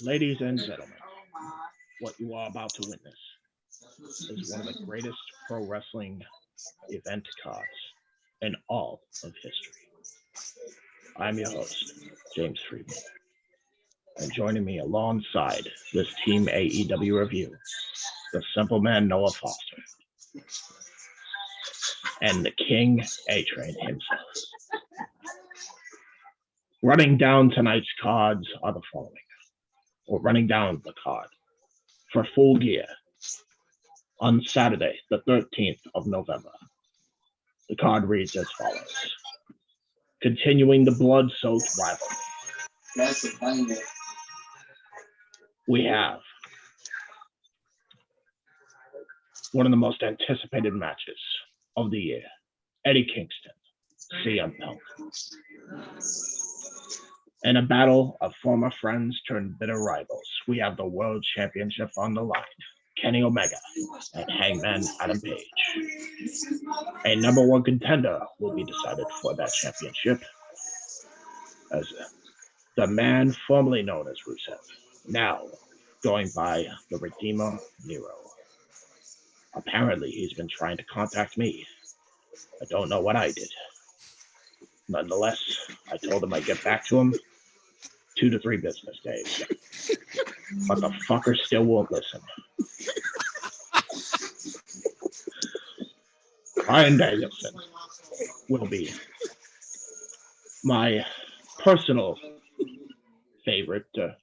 Ladies and gentlemen, what you are about to witness is one of the greatest pro wrestling event cards in all of history. I'm your host, James Friedman, and joining me alongside this Team AEW review, the simple man Noah Foster, and the King A-Train himself. Running down tonight's cards are the following, or running down the card for Full Gear on Saturday, the 13th of November. The card reads as follows. Continuing the blood-soaked rivalry, we have one of the most anticipated matches of the year, Eddie Kingston, CM Punk. In a battle of former friends turned bitter rivals, we have the World Championship on the line. Kenny Omega and Hangman Adam Page. A number one contender will be decided for that championship as the man formerly known as Rusev, now going by the Redeemer Nero. Apparently, he's been trying to contact me. I don't know what I did. Nonetheless, I told him I'd get back to him 2 to 3 business days. But the fucker still won't listen. Brian Danielson will be my personal favorite to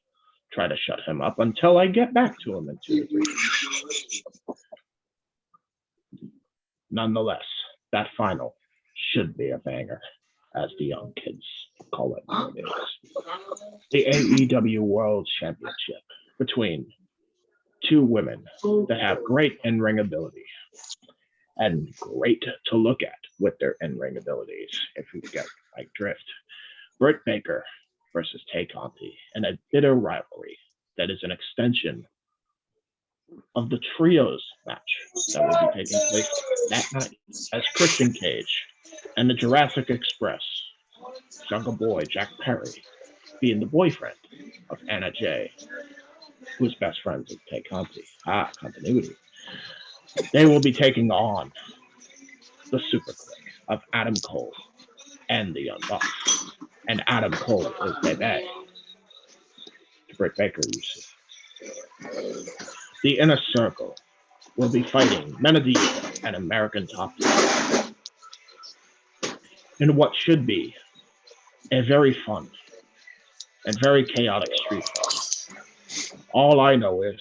try to shut him up until I get back to him in 2 to 3 days. Nonetheless, that final should be a banger, as the young kids call it nowadays. The AEW World Championship between two women that have great in-ring ability and great to look at with their in-ring abilities, if you get my drift. Britt Baker versus Tay Conti in a bitter rivalry that is an extension of the trios match that will be taking place that night as Christian Cage and the Jurassic Express, Jungle Boy Jack Perry, being the boyfriend of Anna Jay, who's best friends with Tay Conti. Continuity. They will be taking on the Super Clique of Adam Cole and the Young Bucks. And Adam Cole is Bebe. Britt Baker, you see. The Inner Circle will be fighting Men of the Year and American Top Team in what should be a very fun and very chaotic street fight. All I know is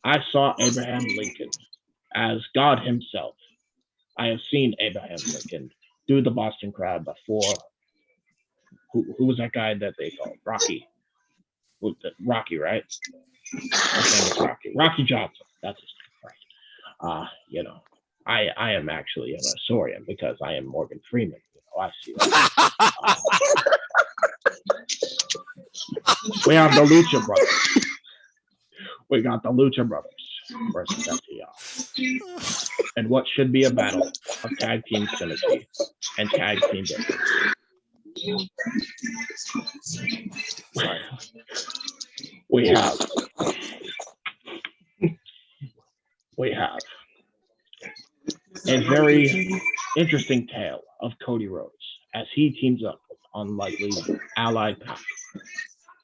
I saw Abraham Lincoln as God himself. I have seen Abraham Lincoln do the Boston Crab before. Who was that guy that they called? Rocky. Rocky, right? His name is Rocky. Rocky Johnson. That's his name, right? I am actually an historian because I am Morgan Freeman. I see that. We have the Lucha Brothers. We got the Lucha Brothers versus FTR. And what should be a battle of tag team synergy and tag team difference. We have a very interesting tale of Cody Rhodes as he teams up with unlikely allied pack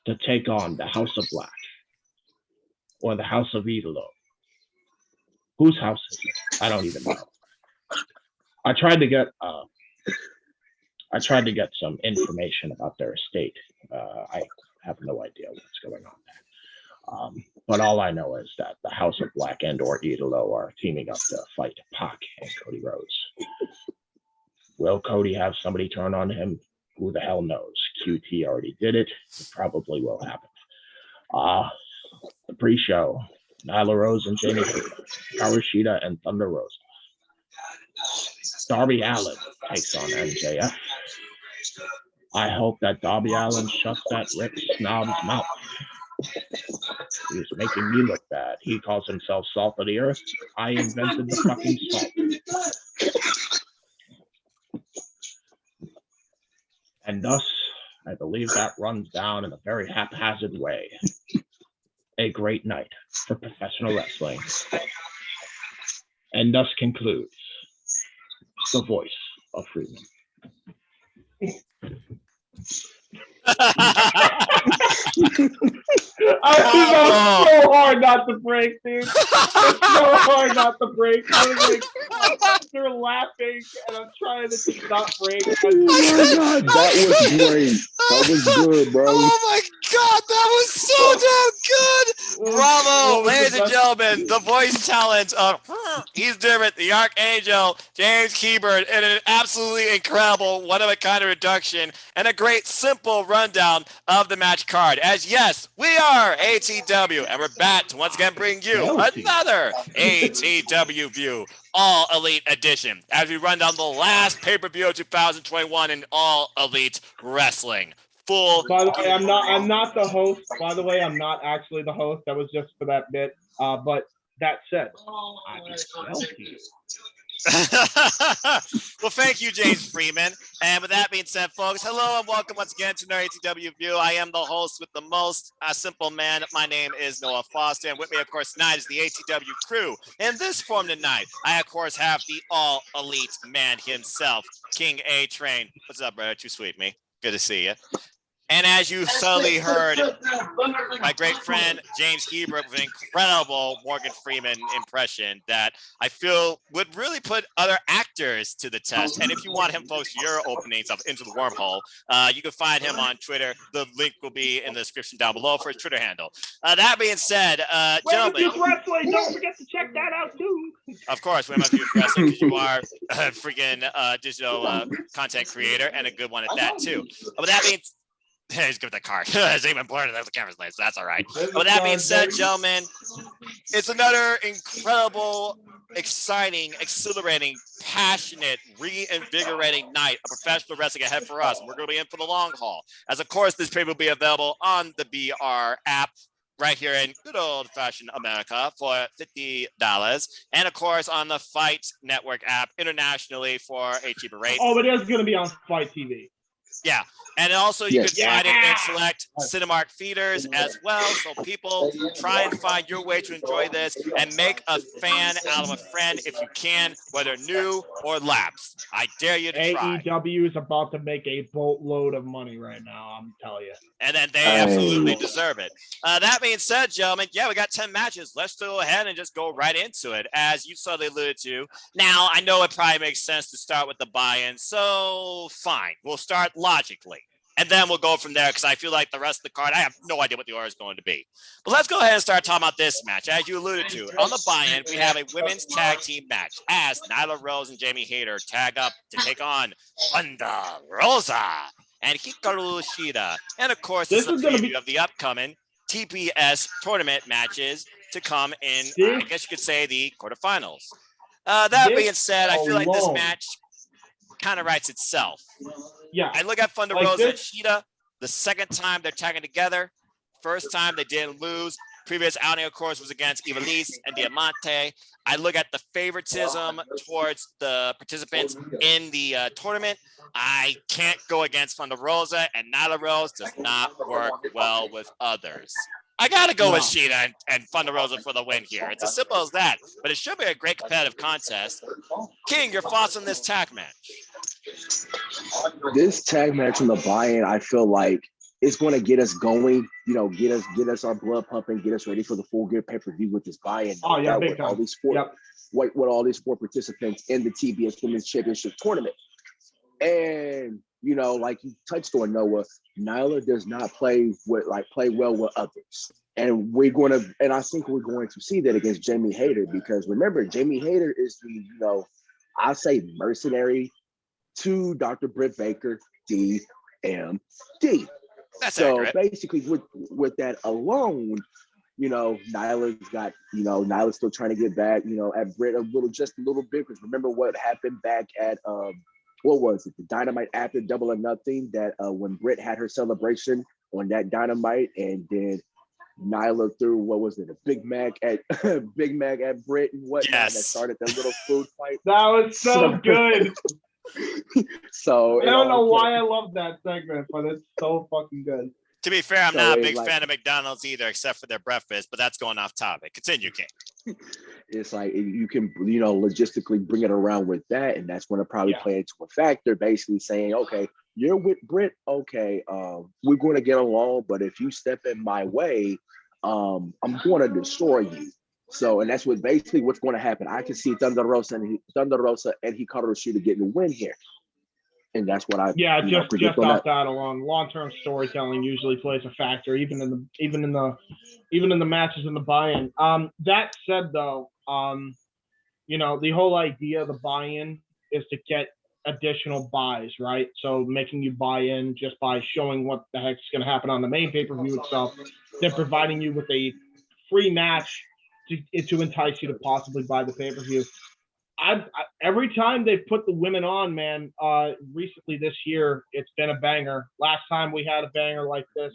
to take on the House of Black or the House of Idolo. Whose house is it? I don't even know. I tried to get some information about their estate. I have no idea what's going on there. But all I know is that the House of Black and or Idolo are teaming up to fight Pac and Cody Rhodes. Will Cody have somebody turn on him? Who the hell knows? QT already did it. It probably will happen. The pre-show, Nyla Rose and Jamie Hikaru Shida and Thunder Rosa. Darby Allin takes on MJF. I hope that Darby Allin shuts that Rick snob's mouth. He's making me look bad. He calls himself Salt of the Earth. I invented the fucking salt. And thus, I believe that runs down in a very haphazard way. A great night for professional wrestling. And thus concludes the voice of freedom. It's so hard not to break, dude. It's so hard not to break. They're laughing, and I'm trying to just not break. Oh my God, that was great. That was good, bro. Oh my God, that was so damn good. Bravo, ladies and gentlemen, the voice talent of he's different, the Archangel, James Hebert, and an absolutely incredible one-of-a-kind reduction and a great simple rundown of the match card. As yes, we are ATW, and we're back to once again bring you another ATW View All Elite Edition as we run down the last pay-per-view of 2021 in All Elite Wrestling. By the way, I'm not the host. By the way, I'm not actually the host. That was just for that bit. But that said, I can sell to you. Well, thank you, James Freeman. And with that being said, folks, hello and welcome once again to another ATW View. I am the host with the most simple man. My name is Noah Foster, and with me, of course, tonight is the ATW crew. In this form tonight, I, of course, have the All Elite man himself, King A-Train. What's up, brother? Too sweet, me. Good to see you. And as you subtly heard, my great friend James Hebert with an incredible Morgan Freeman impression that I feel would really put other actors to the test. And if you want him, folks, your openings of Into the Wormhole, you can find him on Twitter. The link will be in the description down below for his Twitter handle. That being said, gentlemen. Wrestling, don't forget to check that out too. Of course, Women of Youth Wrestling, because you are a freaking digital content creator and a good one at that too. But that being he's good with the card. It's even blurred. That's the camera's late, so that's all right. But with that being said, gentlemen, it's another incredible, exciting, exhilarating, passionate, reinvigorating night of professional wrestling ahead for us. We're going to be in for the long haul. As of course, this paper will be available on the BR app right here in good old-fashioned America for $50. And, of course, on the Fight Network app internationally for a cheaper rate. Oh, it is going to be on Fight TV. Yeah, and also you can find it in select Cinemark feeders as well. So people try and find your way to enjoy this and make a fan out of a friend if you can, whether new or lapsed. I dare you to try. AEW is about to make a boatload of money right now, I'm telling you. And then they absolutely deserve it. That being said, gentlemen, yeah, we got 10 matches. Let's go ahead and just go right into it. As you saw, they alluded to. Now, I know it probably makes sense to start with the buy-in, so fine. We'll start logically. And then we'll go from there because I feel like the rest of the card, I have no idea what the order is going to be. But let's go ahead and start talking about this match. As you alluded to, on the buy-in, we have a women's tag team match as Nyla Rose and Jamie Hayter tag up to take on Thunder Rosa and Hikaru Shida. And of course, this is a preview of the upcoming TPS tournament matches to come in, I guess you could say, the quarterfinals. That being said, I feel like this match kind of writes itself. Yeah. I look at Thunder Rosa and Shida, the second time they're tagging together. First time they didn't lose. Previous outing, of course, was against Ivelisse and Diamante. I look at the favoritism towards the participants in the tournament. I can't go against Thunder Rosa, and Nyla Rose does not work well with others. I got to go with Shida and Thunder Rosa for the win here. It's as simple as that, but it should be a great competitive contest. King, your thoughts on this tag match? This tag match on the buy-in, I feel like it's going to get us going, get us our blood pumping, get us ready for the Full Gear pay-per-view with this buy-in. Oh, yeah, with all these with all these four participants in the TBS Women's Championship tournament. And, like you touched on, Noah, Nyla does not play well with others. And I think we're going to see that against Jamie Hayter, because remember, Jamie Hayter is the, I say mercenary to Dr. Britt Baker, DMD. That's so accurate. Basically with that alone, Nyla's still trying to get back, at Britt just a little bit, because remember what happened back at what was it? The Dynamite after Double or Nothing, that when Britt had her celebration on that Dynamite, and then Nyla threw, what was it, a Big Mac at Britt and whatnot. Yes. That started that little food fight. That was so good. So I don't know why I love that segment, but it's so fucking good. To be fair, I'm So not a it's big like- fan of McDonald's either, except for their breakfast, but that's going off topic. Continue, King. It's like you can, logistically bring it around with that, and that's going to probably Yeah. play into a factor, basically saying, okay, you're with Britt, okay, we're going to get along, but if you step in my way, I'm going to destroy you. So, and that's basically what's going to happen. I can see Thunder Rosa and Hikaru Shida getting a win here. And that's what I just off that alone. Long-term storytelling usually plays a factor, even in the matches in the buy-in. That said, though, the whole idea of the buy-in is to get additional buys, right? So making you buy in just by showing what the heck's going to happen on the main pay-per-view itself, then providing you with a free match to entice you to possibly buy the pay-per-view. Every time they put the women on, man, recently this year, it's been a banger. Last time we had a banger like this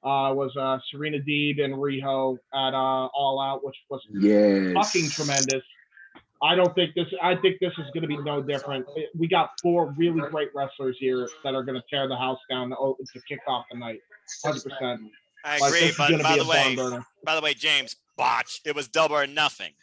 was Serena Deeb and Riho at All Out, which was fucking tremendous. I think this is going to be no different. We got 4 really great wrestlers here that are going to tear the house down to kick off the night. 100%. I agree, but by the way, James, botch. It was double or nothing.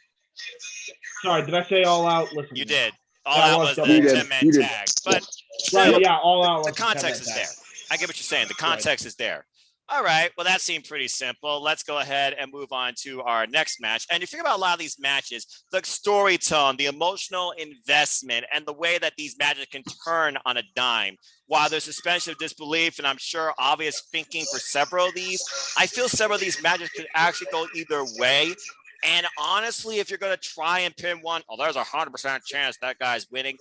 Sorry, did I say All Out? Listen, you did. All Out was the 10-man tag. But right, yeah, All Out. The context is there. I get what you're saying. The context is there. All right. Well, that seemed pretty simple. Let's go ahead and move on to our next match. And you think about a lot of these matches, the story tone, the emotional investment, and the way that these matches can turn on a dime. While there's suspension of disbelief, and I'm sure obvious thinking for several of these, I feel several of these matches could actually go either way. And honestly, if you're going to try and pin one, there's a 100% chance that guy's winning.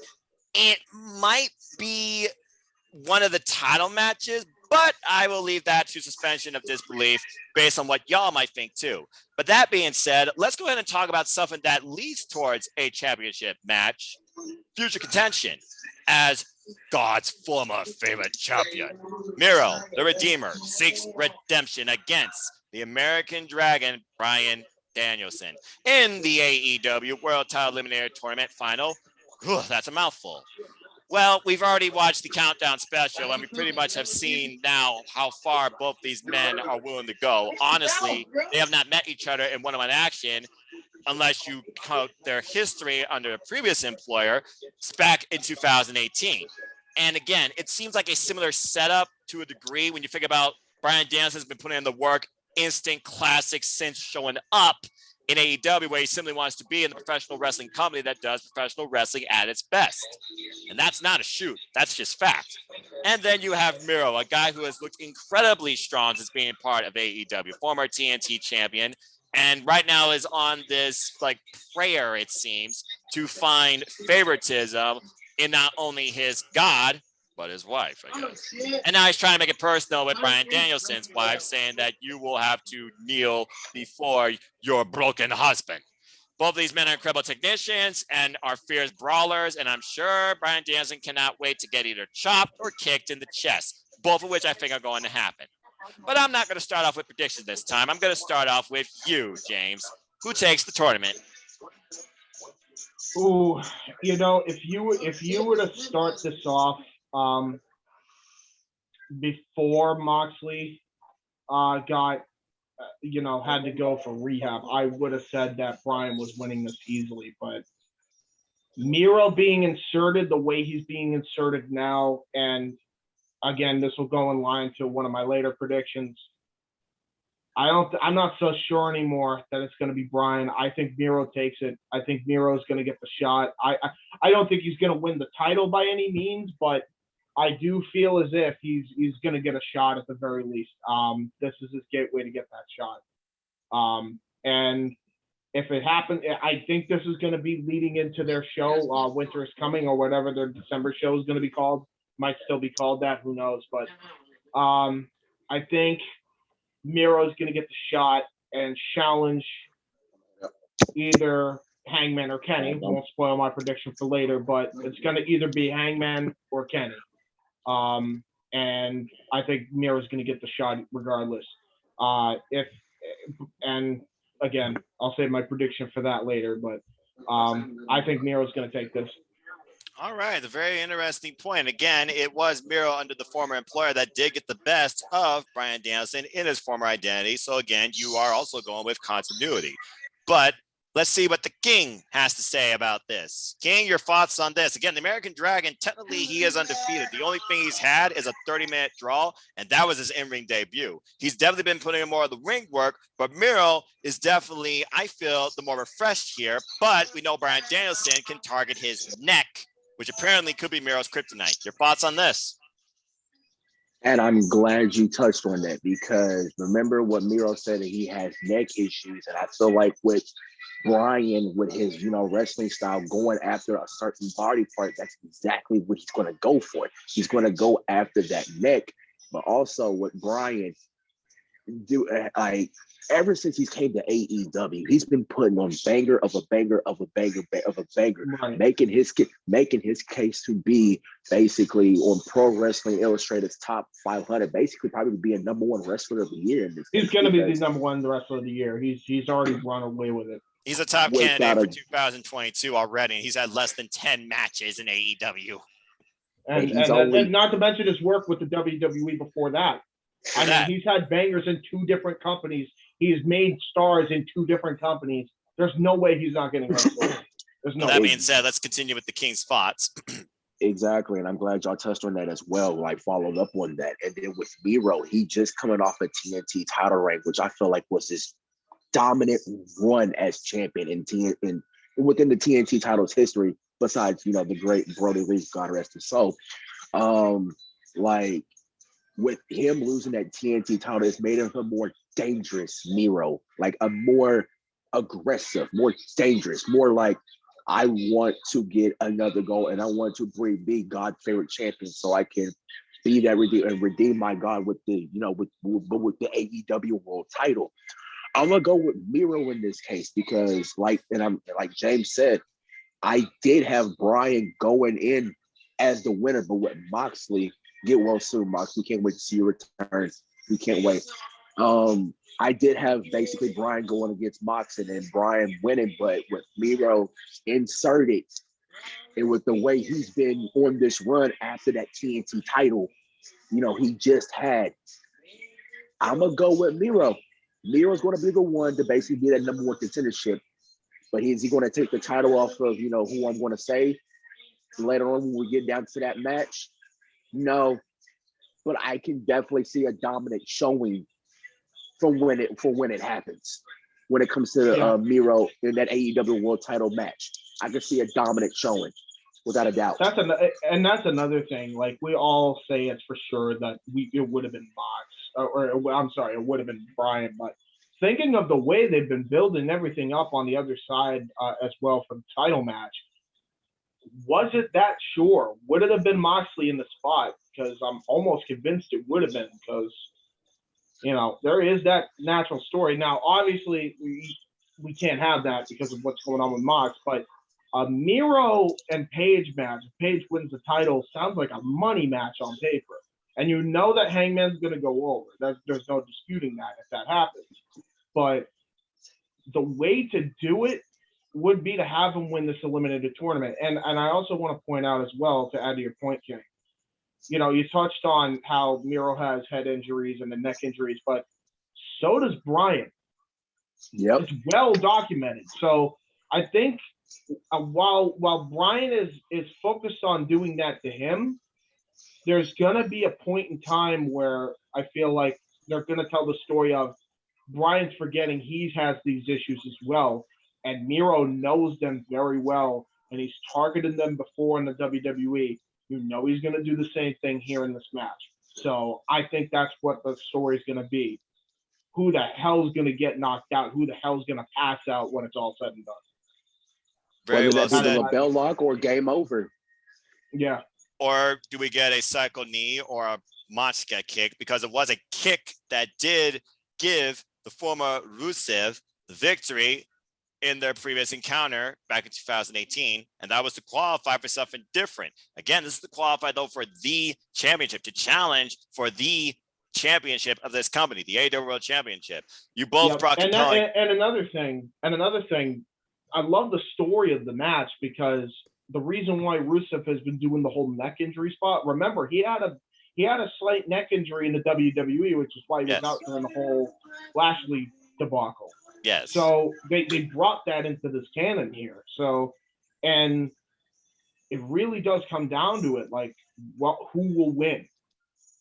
It might be one of the title matches, but I will leave that to suspension of disbelief based on what y'all might think too. But that being said, let's go ahead and talk about something that leads towards a championship match, future contention, as God's former favorite champion. Miro, the Redeemer, seeks redemption against the American Dragon, Bryan Danielson, in the AEW World Title Eliminator Tournament final. That's a mouthful. Well, we've already watched the countdown special, and we pretty much have seen now how far both these men are willing to go. Honestly, they have not met each other in one-on-one action unless you count their history under a previous employer back in 2018. And again, it seems like a similar setup to a degree when you think about Bryan Danielson has been putting in the work, instant classic since showing up in AEW, where he simply wants to be in the professional wrestling company that does professional wrestling at its best. And that's not a shoot. That's just fact. And then you have Miro, a guy who has looked incredibly strong since being part of AEW, former TNT champion, and right now is on this prayer, it seems, to find favoritism in not only his God, but his wife, I guess. And now he's trying to make it personal with Bryan Danielson's wife, saying that you will have to kneel before your broken husband. Both of these men are incredible technicians and are fierce brawlers, and I'm sure Bryan Danielson cannot wait to get either chopped or kicked in the chest, both of which I think are going to happen. But I'm not going to start off with predictions this time. I'm going to start off with you, James. Who takes the tournament? Ooh, if you were to start this off before Moxley got had to go for rehab, I would have said that Bryan was winning this easily. But Miro being inserted the way he's being inserted now, and again, this will go in line to one of my later predictions. I'm not so sure anymore that it's going to be Bryan. I think Miro takes it. I think Miro is going to get the shot. I don't think he's going to win the title by any means, but I do feel as if he's going to get a shot at the very least. This is his gateway to get that shot. And if it happens, I think this is going to be leading into their show, Winter is Coming, or whatever their December show is going to be called. Might still be called that. Who knows? But I think Miro's going to get the shot and challenge either Hangman or Kenny. Won't spoil my prediction for later, but it's going to either be Hangman or Kenny. And I think Miro's going to get the shot regardless. And again, I'll save my prediction for that later, but I think Miro's going to take this. All right, a very interesting point. Again, it was Miro under the former employer that did get the best of Bryan Danielson in his former identity. So again, you are also going with continuity. But let's see what the King has to say about this. King, your thoughts on this? Again, the American Dragon, technically he is undefeated. The only thing he's had is a 30-minute draw, and that was his in-ring debut. He's definitely been putting in more of the ring work, but Miro is definitely, I feel, the more refreshed here. But we know Bryan Danielson can target his neck, which apparently could be Miro's kryptonite. Your thoughts on this? And I'm glad you touched on that, because remember what Miro said, that he has neck issues. And I feel like with Bryan, with his, wrestling style, going after a certain body part, that's exactly what he's going to go for. He's going to go after that neck. But also with Bryan, ever since he came to AEW, he's been putting on banger of a banger of a banger of a banger, Right. making his case to be basically on Pro Wrestling Illustrated's top 500, basically probably being number one wrestler of the year. In this He's going to be the number one wrestler of the year. He's already run away with it. He's a top candidate for 2022 already. He's had less than 10 matches in AEW. And not to mention his work with the WWE before that. He's had bangers in 2 different companies. He's made stars in 2 different companies. There's no way he's not getting wrestled. That being said, let's continue with the King's thoughts. Exactly, and I'm glad y'all touched on that as well, like followed up on that. And then with Miro, he just coming off a TNT title reign, which I feel like was his dominant run as champion within the TNT title's history, besides, the great Brody Lee, God rest his soul. Like, with him losing that TNT title, it's made him a more dangerous Miro, like a more aggressive, more dangerous, more like, I want to get another goal and I want to be God's favorite champion, so I can be that redeem my God with the, with the AEW world title. I'm gonna go with Miro in this case because, like James said, I did have Bryan going in as the winner, but with Moxley, get well soon, Mox. We can't wait to see your return. We can't wait. I did have basically Bryan going against Mox and then Bryan winning, but with Miro inserted, and with the way he's been on this run after that TNT title, he just had. I'm gonna go with Miro. Miro's going to be the one to basically be that number one contendership, but is he going to take the title off of who I'm going to say later on when we get down to that match? No, but I can definitely see a dominant showing for when it happens. When it comes to Miro in that AEW World Title match, I can see a dominant showing, without a doubt. That's another thing. Like, we all say it's for sure that it would have been Mox, or I'm sorry, it would have been Bryan. But thinking of the way they've been building everything up on the other side as well for the title match, was it that sure? Would it have been Moxley in the spot? Because I'm almost convinced it would have been, because there is that natural story. Now, obviously, we can't have that because of what's going on with Mox, but a Miro and Paige match, if Paige wins the title, sounds like a money match on paper. And that Hangman's going to go over. There's no disputing that if that happens. But the way to do it would be to have him win this eliminated tournament. And I also want to point out as well, to add to your point, King, you touched on how Miro has head injuries and the neck injuries, but so does Bryan. Yep. It's well documented. So I think while Bryan is focused on doing that to him, there's going to be a point in time where I feel like they're going to tell the story of Bryan's forgetting he has these issues as well, and Miro knows them very well, and he's targeted them before in the WWE. He's going to do the same thing here in this match. So I think that's what the story is going to be. Who the hell's going to get knocked out? Who the hell's going to pass out when it's all said and done? Very well said. Whether that's a bell lock or game over. Yeah. Or do we get a cycle knee or a Monska kick? Because it was a kick that did give the former Rusev the victory in their previous encounter back in 2018, and that was to qualify for something different. Again, this is to qualify, though, for the championship, to challenge for the championship of this company, the AEW World Championship. You both brought compelling. And another thing, I love the story of the match because the reason why Rusev has been doing the whole neck injury spot. Remember, he had a slight neck injury in the WWE, which is why he was out during the whole Lashley debacle. Yes. So they brought that into this canon here. So, and it really does come down to it, like, who will win?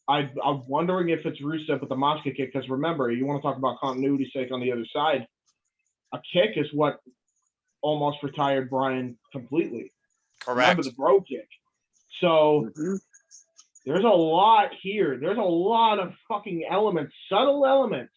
I'm wondering if it's Rusev with the Moxley kick, because remember, you want to talk about continuity sake on the other side. A kick is what almost retired Bryan completely. Correct. Remember the bro kick. So there's a lot here. There's a lot of fucking elements, subtle elements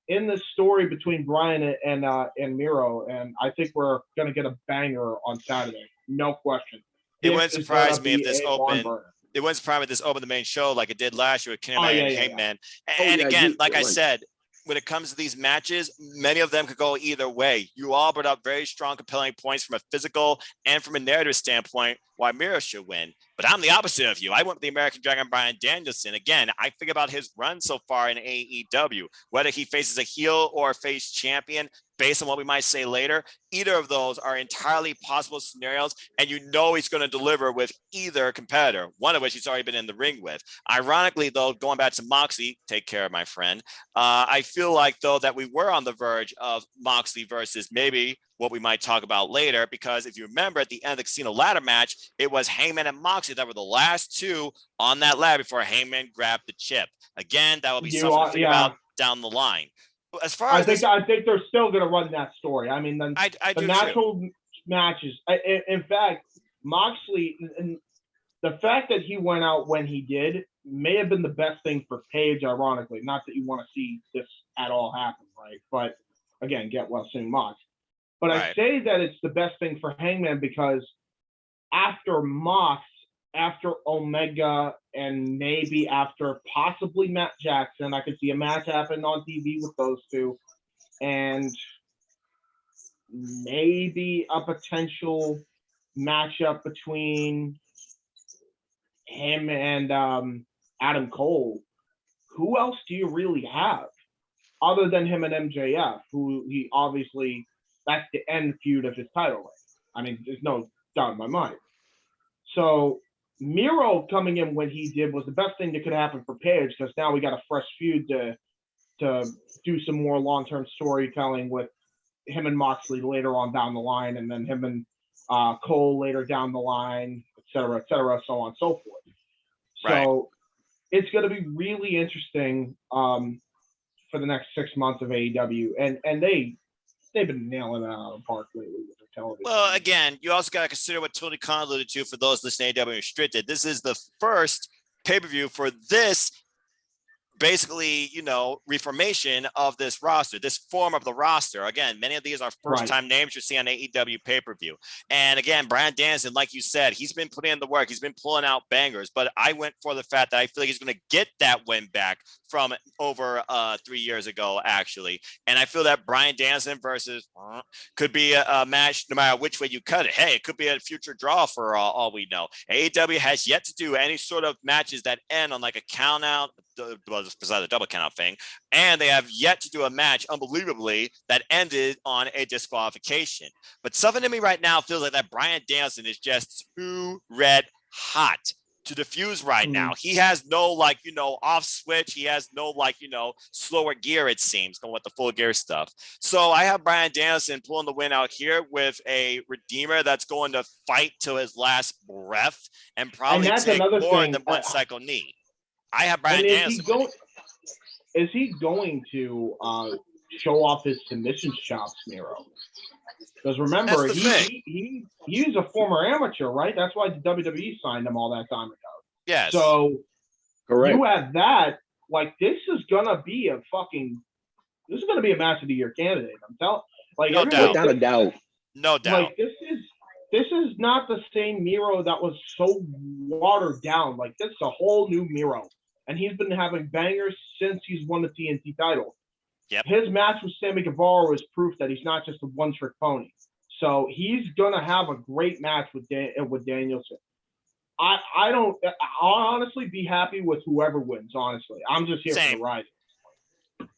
in this story between Bryan and Miro, and I think we're gonna get a banger on Saturday, no question. It wouldn't surprise me if this opened. It wouldn't surprise me if this opened the main show like it did last year with Kenny and Hangman. And again, like I said, when it comes to these matches, many of them could go either way. You all brought up very strong, compelling points from a physical and from a narrative standpoint why Miro should win. But I'm the opposite of you. I went with the American Dragon Bryan Danielson. Again, I think about his run so far in AEW, whether he faces a heel or a face champion, based on what we might say later, either of those are entirely possible scenarios, and you know he's going to deliver with either competitor, one of which he's already been in the ring with. Ironically, though, going back to Moxley, take care, my friend, I feel like, though, that we were on the verge of Moxley versus maybe what we might talk about later, because if you remember at the end of the Casino ladder match, it was Hangman and Moxley that were the last two on that ladder before Hangman grabbed the chip. Again, that will be something to think about down the line. As far as I think they're still going to run that story. I mean, the natural matches. In fact, Moxley, and the fact that he went out when he did may have been the best thing for Paige. Ironically, not that you want to see this at all happen, right? But again, get well soon, Mox. But I say that it's the best thing for Hangman because after Mox, after Omega, and maybe after possibly Matt Jackson, I could see a match happen on TV with those two, and maybe a potential matchup between him and Adam Cole. Who else do you really have other than him and MJF, who he obviously, that's the end feud of his title reign. I mean, there's no doubt in my mind. So Miro coming in when he did was the best thing that could happen for Paige, because now we got a fresh feud to do some more long-term storytelling with him and Moxley later on down the line, and then him and Cole later down the line, et cetera, so on and so forth. So it's going to be really interesting for the next 6 months of AEW, and they've been nailing it out of the park lately with their television. Well, again, you also got to consider what Tony Khan alluded to for those listening to AEW Restricted. This is the first pay-per-view for this, basically, reformation of this roster, this form of the roster. Again, many of these are first-time names you see on AEW pay-per-view. And again, Bryan Danielson, like you said, he's been putting in the work. He's been pulling out bangers. But I went for the fact that I feel like he's going to get that win back from over 3 years ago, actually. And I feel that Bryan Danielson versus could be a match no matter which way you cut it. Hey, it could be a future draw for all we know. AEW has yet to do any sort of matches that end on like a count-out, besides the double count thing, and they have yet to do a match, unbelievably, that ended on a disqualification. But something to me right now feels like that Bryan Danielson is just too red hot to diffuse right now. He has no off switch. He has no slower gear, it seems, going with the full gear stuff. So I have Bryan Danielson pulling the win out here with a Redeemer that's going to fight till his last breath and probably take more than one cycle knee. I have Bryan Danielson. Is he going to show off his submission chops, Miro? Because remember, he's a former amateur, right? That's why the WWE signed him all that time ago. Yes. So correct. You have that. Like, this is gonna be a match of the year candidate. I'm telling. Like, no doubt. Without a doubt. No doubt. Like, this is not the same Miro that was so watered down. Like, this is a whole new Miro. And he's been having bangers since he's won the TNT title. Yep. His match with Sammy Guevara was proof that he's not just a one-trick pony. So he's gonna have a great match with Danielson. I'll honestly be happy with whoever wins. Honestly, I'm just here for the ride.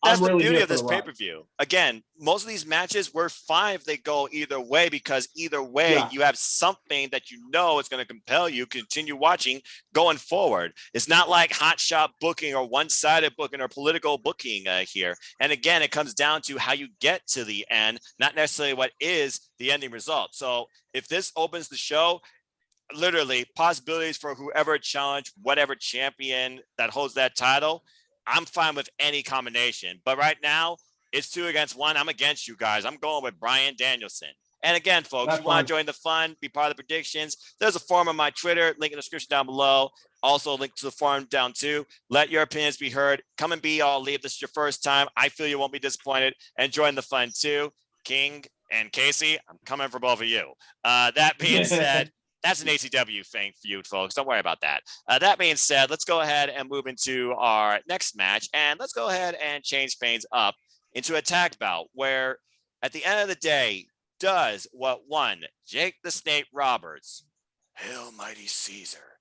That's I'm the really beauty here of for this the ride. pay-per-view. Again, most of these matches were fine if they go either way, because either way, Yeah. you have something that you know is going to compel you to continue watching going forward. It's not like hot shot booking or one-sided booking or political booking here. And again, it comes down to how you get to the end, not necessarily what is the ending result. So if this opens the show, literally possibilities for whoever challenge whatever champion that holds that title, I'm fine with any combination. But right now, it's 2 against 1. I'm against you guys. I'm going with Bryan Danielson. And again, folks, That's you want fine. to join the fun, be part of the predictions, there's a forum on my Twitter, link in the description down below. Also, link to the forum down too. Let your opinions be heard. Come and be all leave. This is your first time. I feel you won't be disappointed. And join the fun too. King and Casey, I'm coming for both of you. That being said, that's an ATW feud, folks. Don't worry about that. That being said, let's go ahead and move into our next match. And let's go ahead and change things up into a tag bout where, at the end of the day, does what one Jake the Snake Roberts, Hail Mighty Caesar,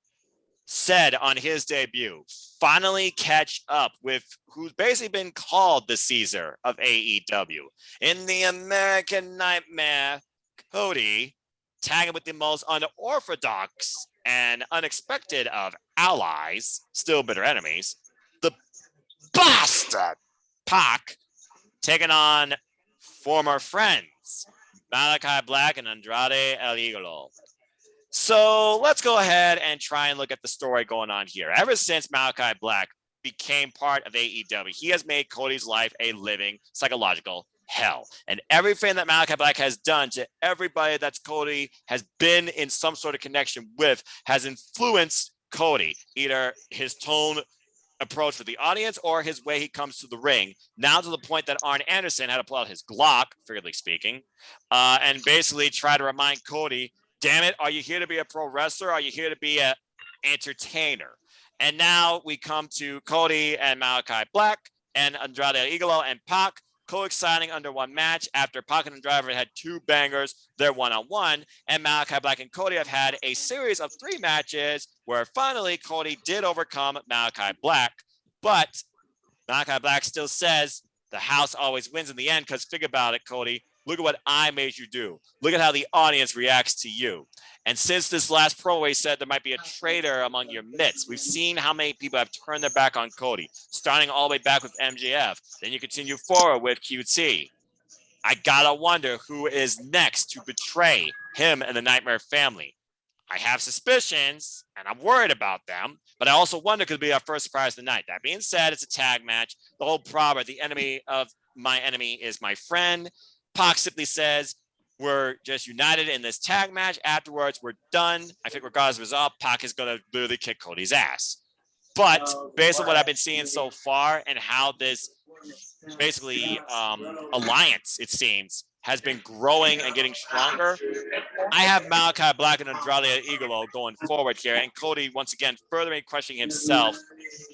said on his debut, finally catch up with who's basically been called the Caesar of AEW. In the American Nightmare, Cody, tagging with the most unorthodox and unexpected of allies, still bitter enemies, the bastard Pac, taking on former friends, Malachi Black and Andrade El Idolo. So let's go ahead and try and look at the story going on here. Ever since Malachi Black became part of AEW, he has made Cody's life a living psychological hell. And everything that Malachi Black has done to everybody that's Cody has been in some sort of connection with has influenced Cody, either his tone approach with the audience or his way he comes to the ring, now to the point that Arn Anderson had to pull out his Glock, figuratively speaking, and basically try to remind Cody, damn it, are you here to be a pro wrestler? Are you here to be an entertainer? And now we come to Cody and Malachi Black and Andrade El Idolo and Pac co-exciting under one match after Pac and Andrade had 2 bangers, they're one-on-one, and Malachi Black and Cody have had a series of 3 matches where finally Cody did overcome Malachi Black, but Malachi Black still says the house always wins in the end, because think about it, Cody. Look at what I made you do. Look at how the audience reacts to you. And since this last promo, he said there might be a traitor among your midst. We've seen how many people have turned their back on Cody, starting all the way back with MJF. Then you continue forward with QT. I gotta wonder who is next to betray him and the Nightmare family. I have suspicions, and I'm worried about them, but I also wonder could be our first surprise of the night. That being said, it's a tag match. The whole proverb, the enemy of my enemy is my friend. Pac simply says, we're just united in this tag match. Afterwards, we're done. I think regardless of result, Pac is going to literally kick Cody's ass. But based on what I've been seeing so far and how this basically alliance, it seems, has been growing and getting stronger, I have Malachi Black and Andrade Idolo going forward here. And Cody, once again, furthering questioning himself.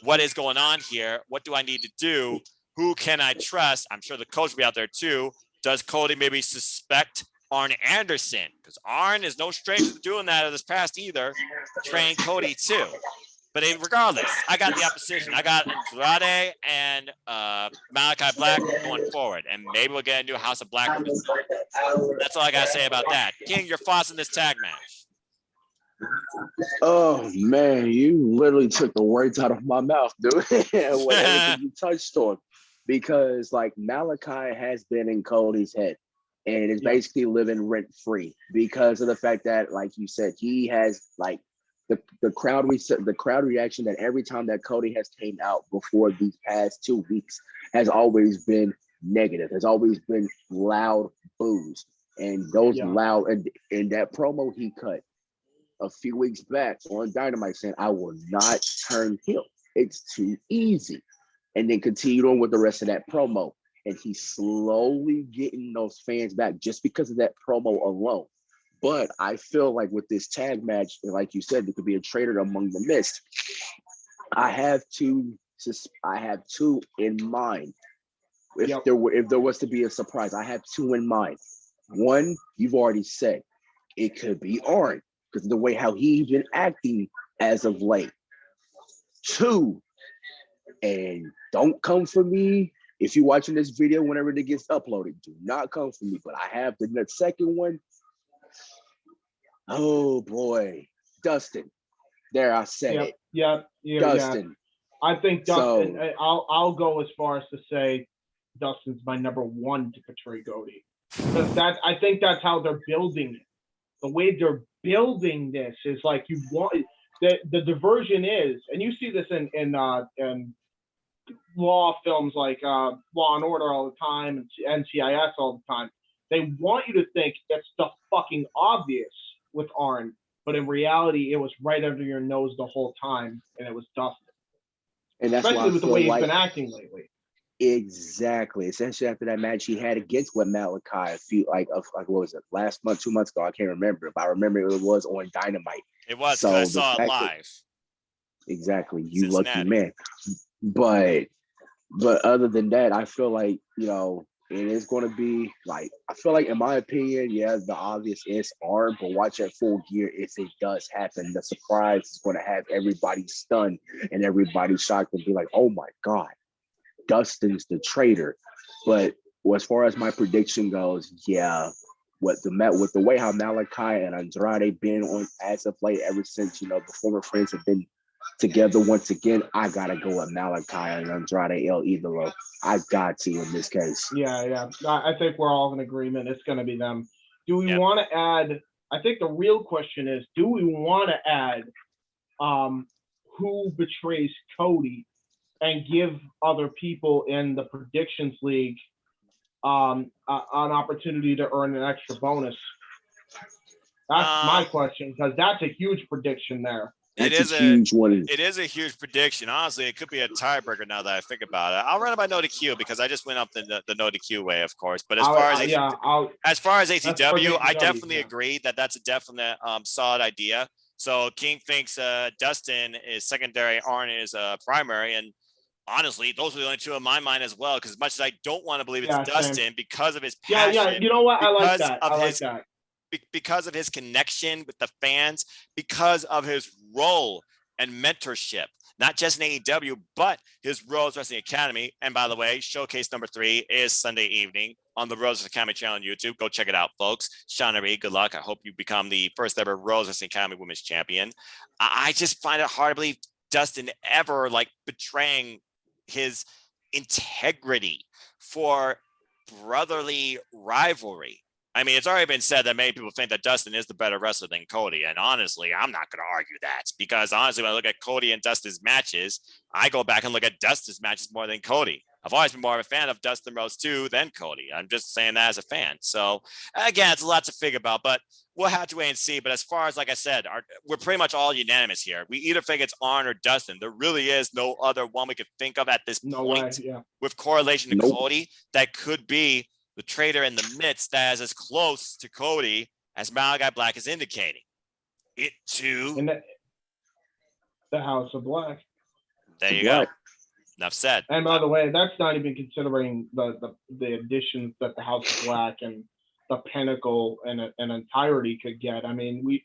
What is going on here? What do I need to do? Who can I trust? I'm sure the coach will be out there too. Does Cody maybe suspect Arn Anderson? Because Arn is no stranger to doing that in this past either. Train Cody too. But regardless, I got the opposition. I got Andrade and Malachi Black going forward. And maybe we'll get into a House of Black. That's all I got to say about that. King, your thoughts on this tag match? Oh man, you literally took the words out of my mouth, dude. With everything you touched on. Because like Malachi has been in Cody's head and is basically living rent free because of the fact that, like you said, he has like the crowd reaction that every time that Cody has came out before these past 2 weeks has always been negative, has always been loud boos. And those loud and that promo he cut a few weeks back on Dynamite saying, I will not turn heel. It's too easy. And then continued on with the rest of that promo. And he's slowly getting those fans back just because of that promo alone. But I feel like with this tag match, like you said, there could be a traitor among the midst. I have two in mind. If there was to be a surprise, I have 2 in mind. One, you've already said, it could be Arn because of the way how he's been acting as of late. 2, and don't come for me if you're watching this video, whenever it gets uploaded, do not come for me. But I have the second one. Oh boy, Dustin. There, I said it. Yeah. Dustin. I think Dustin. So, I'll go as far as to say Dustin's my number one to portray Cody, because I think that's how they're building it. The way they're building this is like you want the diversion is, and you see this in law films like Law and Order all the time and NCIS all the time. They want you to think it's the fucking obvious with Arn, but in reality, it was right under your nose the whole time, and it was Dustin. And that's especially why with the way he's been acting lately. Exactly. Essentially, after that match he had against Malachi a few what was it, last month, 2 months ago? I can't remember, but I remember it was on Dynamite. It was, so I saw it live. Exactly. You Cincinnati. Lucky man. But other than that, I feel like, it is going to be like, I feel like, in my opinion, the obvious is Arn, but watch at Full Gear if it does happen. The surprise is going to have everybody stunned and everybody shocked and be like, oh my God, Dustin's the traitor. But as far as my prediction goes, with the way how Malachi and Andrade been on as of late, ever since, the former friends have been together once again, I gotta go with Malachi and Andrade El Idolo. I got to in this case. Yeah. I think we're all in agreement. It's going to be them. Do we want to add? I think the real question is, do we want to add who betrays Cody and give other people in the predictions league an opportunity to earn an extra bonus? That's my question, because that's a huge prediction there. That's a huge one. It is a huge prediction. Honestly, it could be a tiebreaker now that I think about it. I'll run it by no DQ because I just went up the no DQ way, of course. But as far as ATW, I definitely agree that that's a definite solid idea. So King thinks Dustin is secondary, Arn is primary, and honestly, those are the only two in my mind as well. Because as much as I don't want to believe it's Dustin because of his passion, yeah. You know what? I like that. Because of his connection with the fans, because of his role and mentorship, not just in AEW, but his Rose Wrestling Academy. And by the way, showcase number 3 is Sunday evening on the Rose Wrestling Academy channel on YouTube. Go check it out, folks. Shauna Reed, good luck. I hope you become the first ever Rose Wrestling Academy Women's Champion. I just find it hard to believe Dustin ever betraying his integrity for brotherly rivalry. I mean, it's already been said that many people think that Dustin is the better wrestler than Cody. And honestly, I'm not going to argue that, because honestly, when I look at Cody and Dustin's matches, I go back and look at Dustin's matches more than Cody. I've always been more of a fan of Dustin Rhodes too than Cody. I'm just saying that as a fan. So again, it's a lot to think about, but we'll have to wait and see. But as far as, like I said, we're pretty much all unanimous here. We either think it's Arn or Dustin. There really is no other one we could think of at this point with correlation to Cody that could be the traitor in the midst that is as close to Cody as Malachi Black is indicating. It too. In the House of Black. There you go. Enough said. And by the way, that's not even considering the additions that the House of Black and the Pinnacle and an entirety could get. I mean, you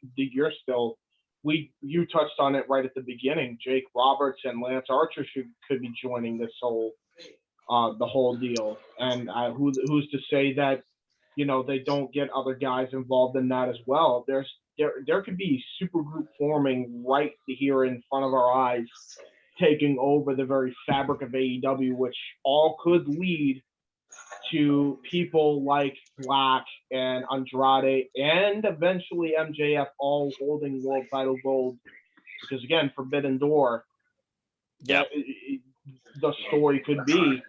touched on it right at the beginning. Jake Roberts and Lance Archer could be joining this the whole deal. And who's to say that they don't get other guys involved in that as well? There could be super group forming right here in front of our eyes, taking over the very fabric of AEW, which all could lead to people like Black and Andrade and eventually MJF all holding world title gold. Because again, Forbidden Door, the story could be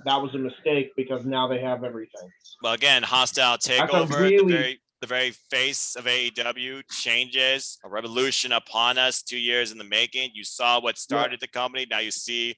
that was a mistake because now they have everything. Well, again, hostile takeover, the very face of AEW changes, a revolution upon us, 2 years in the making. You saw what started the company. Now you see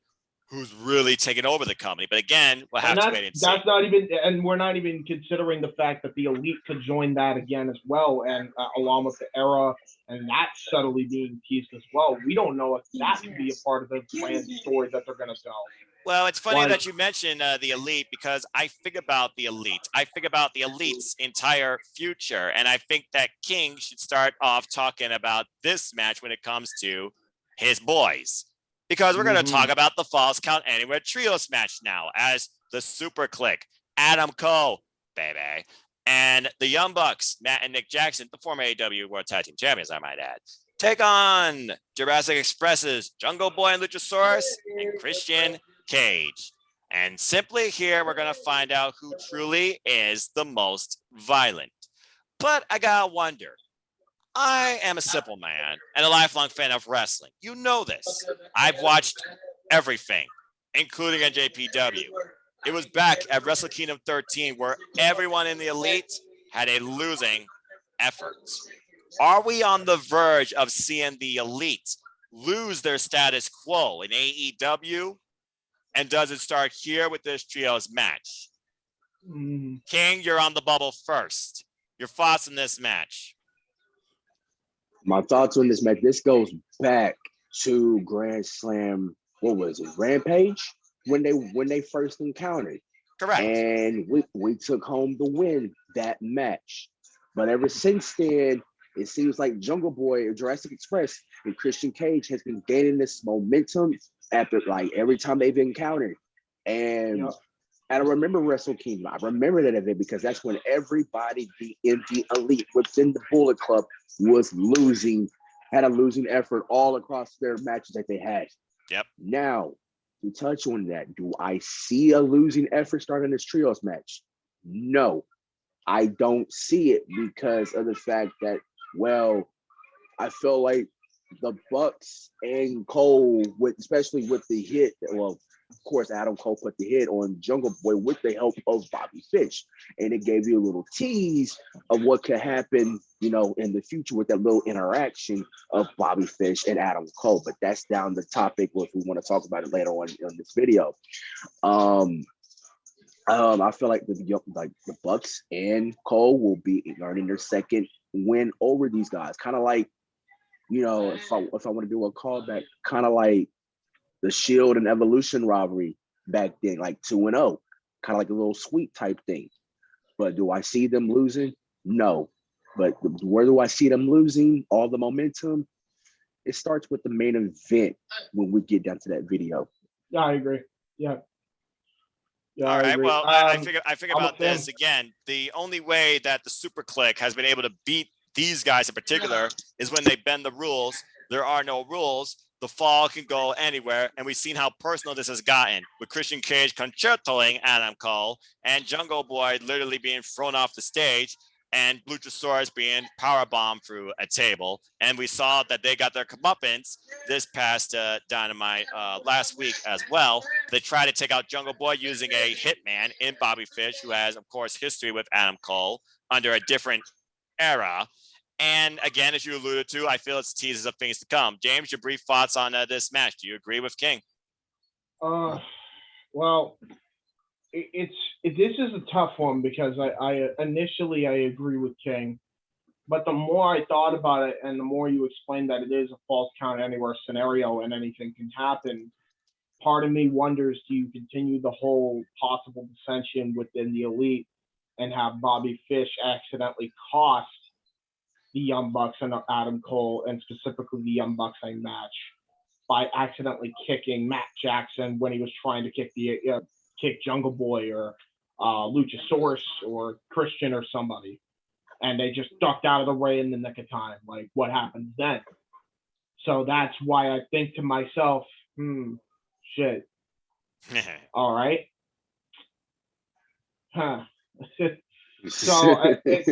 who's really taking over the company. But again, we'll have to wait and see. That's not even, and we're not even considering the fact that the Elite could join that again as well, and along with the Era, and that's subtly being teased as well. We don't know if that could be a part of the planned story that they're going to tell. Well, it's funny that you mentioned the Elite, because I think about the Elite. I think about the Elite's entire future. And I think that King should start off talking about this match when it comes to his boys. because we're going to talk about the Falls Count Anywhere Trios match now as the Super Click, Adam Cole, baby, and the Young Bucks, Matt and Nick Jackson, the former AEW World Tag Team Champions, I might add, take on Jurassic Express's Jungle Boy and Luchasaurus and Christian Cage. And simply here, we're going to find out who truly is the most violent. But I got to wonder, I am a simple man and a lifelong fan of wrestling. You know this. I've watched everything, including NJPW. It was back at Wrestle Kingdom 13 where everyone in the Elite had a losing effort. Are we on the verge of seeing the Elite lose their status quo in AEW? And does it start here with this trios match? King, you're on the bubble first. Your thoughts on this match? My thoughts on this match, this goes back to Grand Slam, what was it, Rampage? When they first encountered. Correct. And we took home the win that match. But ever since then, it seems like Jungle Boy or Jurassic Express and Christian Cage has been gaining this momentum after like every time they've encountered. And I remember Wrestle Kingdom. I remember that event because that's when everybody in the Elite within the Bullet Club was had a losing effort all across their matches that they had. Yep. Now, to touch on that, do I see a losing effort starting this trios match? No, I don't see it because of the fact that, well, I feel like the Bucks and Cole, especially with the hit, well, of course, Adam Cole put the hit on Jungle Boy with the help of Bobby Fish. And it gave you a little tease of what could happen, in the future with that little interaction of Bobby Fish and Adam Cole. But that's down the topic if we want to talk about it later on in this video. I feel like the Bucks and Cole will be earning their second win over these guys. Kind of like, if I want to do a callback, kind of like the Shield and Evolution rivalry back then, like 2-0, kind of like a little sweet type thing. But do I see them losing? No. But where do I see them losing all the momentum? It starts with the main event when we get down to that video. Yeah, I agree. Yeah. All right. Well, I figure about this again. The only way that the Super Click has been able to beat these guys in particular is when they bend the rules. There are no rules. The fall can go anywhere, and we've seen how personal this has gotten with Christian Cage concertoing Adam Cole and Jungle Boy literally being thrown off the stage and Luchasaurus being powerbombed through a table. And we saw that they got their comeuppance this past Dynamite last week as well. They tried to take out Jungle Boy using a hitman in Bobby Fish, who has, of course, history with Adam Cole under a different era. And again, as you alluded to, I feel it's teases of things to come. James, your brief thoughts on this match. Do you agree with King? Well, this is a tough one because I initially agree with King, but the more I thought about it and the more you explained that it is a false count anywhere scenario and anything can happen, part of me wonders, do you continue the whole possible dissension within the Elite and have Bobby Fish accidentally cost the Young Bucks and Adam Cole, and specifically the Young Bucks a match by accidentally kicking Matt Jackson when he was trying to kick Jungle Boy or Luchasaurus or Christian or somebody, and they just ducked out of the way in the nick of time. Like, what happens then? So that's why I think to myself, shit. All right. Huh. So it's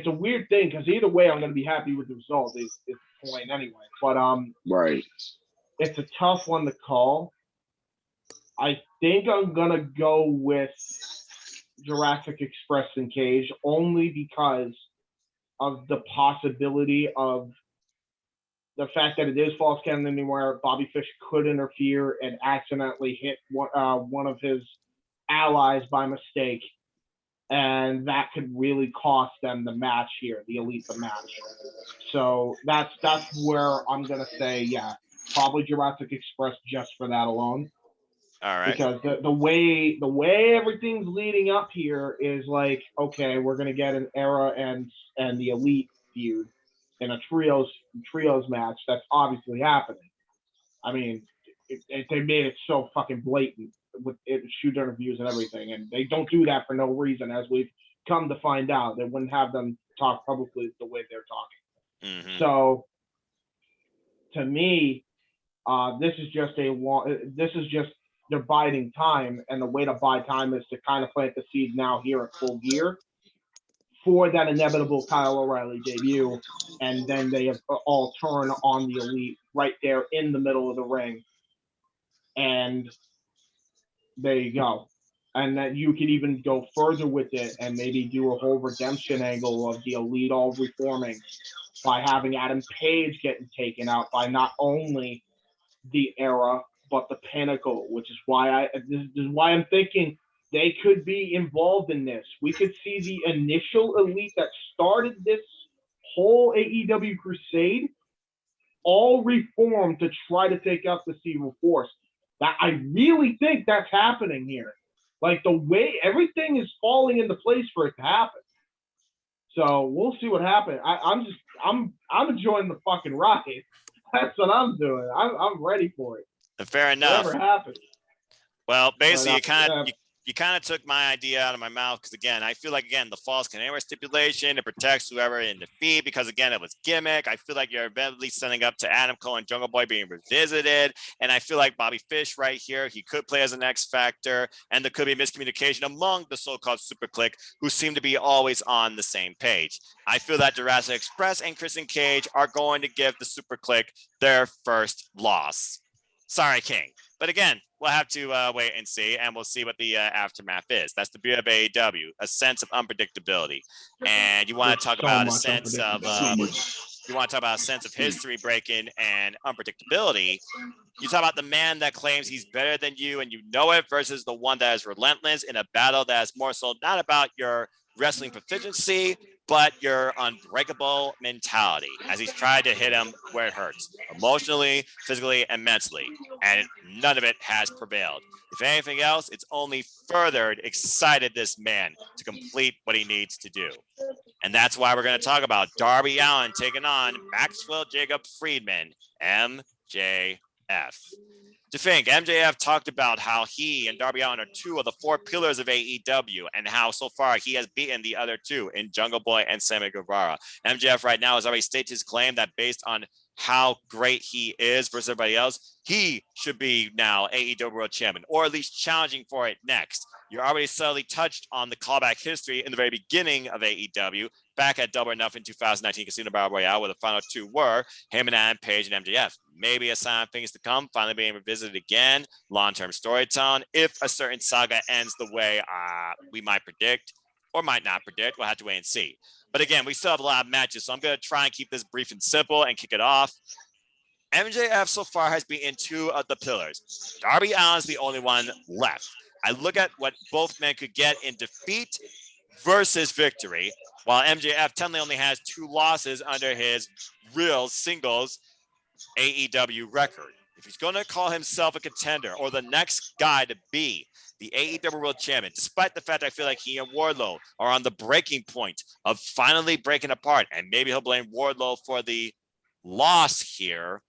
a weird thing because either way I'm gonna be happy with the result is the point anyway. But right, it's a tough one to call. I think I'm gonna go with Jurassic Express and Cage only because of the possibility of the fact that it is false count anywhere. Bobby Fish could interfere and accidentally hit one of his allies by mistake. And that could really cost them the match here, the Elite the match. So that's where I'm gonna say, yeah, probably Jurassic Express just for that alone. All right. Because the way everything's leading up here is like, okay, we're gonna get an Era and the Elite feud in a trios match. That's obviously happening. I mean, they made it so fucking blatant with it, shoot interviews and everything, and they don't do that for no reason, as we've come to find out. They wouldn't have them talk publicly the way they're talking. Mm-hmm. So, to me, this is just they're biding time, and the way to buy time is to kind of plant the seed now here at Full Gear for that inevitable Kyle O'Reilly debut, and then they have all turn on the Elite right there in the middle of the ring, and there you go. And that you could even go further with it and maybe do a whole redemption angle of the Elite all reforming by having Adam Page getting taken out by not only the Era but the Pinnacle, which is why this is why I'm thinking they could be involved in this. We could see the initial Elite that started this whole AEW crusade all reformed to try to take out the Civil Force. That I really think that's happening here. Like the way everything is falling into place for it to happen. So we'll see what happens. I'm enjoying the fucking ride. That's what I'm doing. I'm ready for it. Fair enough. Whatever happens. Well, basically, you kind of took my idea out of my mouth because, again, I feel like, again, the false count anywhere stipulation, it protects whoever in defeat because, again, it was gimmick. I feel like you're eventually setting up to Adam Cole and Jungle Boy being revisited. And I feel like Bobby Fish right here, he could play as an X factor. And there could be miscommunication among the so-called Super Clique who seem to be always on the same page. I feel that Jurassic Express and Christian Cage are going to give the Super Clique their first loss. Sorry, King. But again, we'll have to wait and see, and we'll see what the aftermath is. That's the beauty of AEW, a sense of unpredictability. And you want to talk about a sense of history breaking and unpredictability. You talk about the man that claims he's better than you and you know it versus the one that is relentless in a battle that is more so not about your wrestling proficiency, but your unbreakable mentality as he's tried to hit him where it hurts, emotionally, physically, and mentally. And none of it has prevailed. If anything else, it's only further excited this man to complete what he needs to do. And that's why we're going to talk about Darby Allin taking on Maxwell Jacob Friedman, MJF. To think, MJF talked about how he and Darby Allin are two of the four pillars of AEW and how so far he has beaten the other two in Jungle Boy and Sammy Guevara. MJF right now has already stated his claim that based on how great he is versus everybody else, he should be now AEW World Champion, or at least challenging for it next. You already subtly touched on the callback history in the very beginning of AEW, back at Double or Nothing 2019 Casino Battle Royale, where the final two were Heyman and Page and MJF. Maybe a sign of things to come, finally being revisited again, long-term storytelling, if a certain saga ends the way we might predict or might not predict. We'll have to wait and see. But again, we still have a lot of matches, so I'm going to try and keep this brief and simple and kick it off. MJF so far has beaten two of the pillars. Darby Allin's the only one left. I look at what both men could get in defeat versus victory, while MJF technically only has 2 losses under his real singles AEW record. If he's going to call himself a contender or the next guy to be the AEW World Champion, despite the fact I feel like he and Wardlow are on the breaking point of finally breaking apart, and maybe he'll blame Wardlow for the loss here,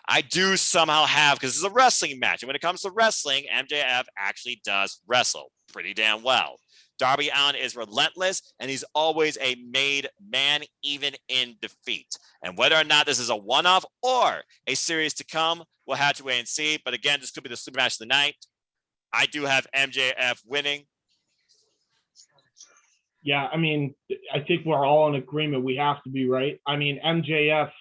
I do somehow have, because it's a wrestling match, and when it comes to wrestling, MJF actually does wrestle pretty damn well. Darby Allin is relentless, and he's always a made man, even in defeat. And whether or not this is a one-off or a series to come, we'll have to wait and see. But again, this could be the super match of the night. I do have MJF winning. Yeah, I mean, I think we're all in agreement. We have to be, right? I mean, MJF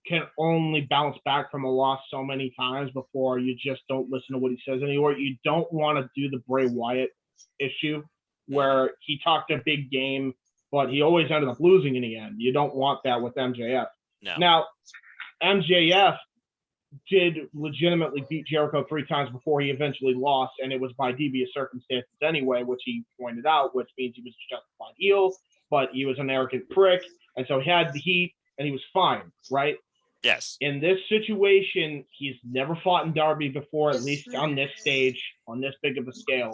can only bounce back from a loss so many times before you just don't listen to what he says anymore. You don't want to do the Bray Wyatt issue where he talked a big game, but he always ended up losing in the end. You don't want that with MJF. No. Now, MJF did legitimately beat Jericho 3 times before he eventually lost, and it was by devious circumstances anyway, which he pointed out, which means he was a justified heel, but he was an arrogant prick, and so he had the heat, and he was fine, right? Yes. In this situation, he's never fought in Derby before, at least on this stage, on this big of a scale.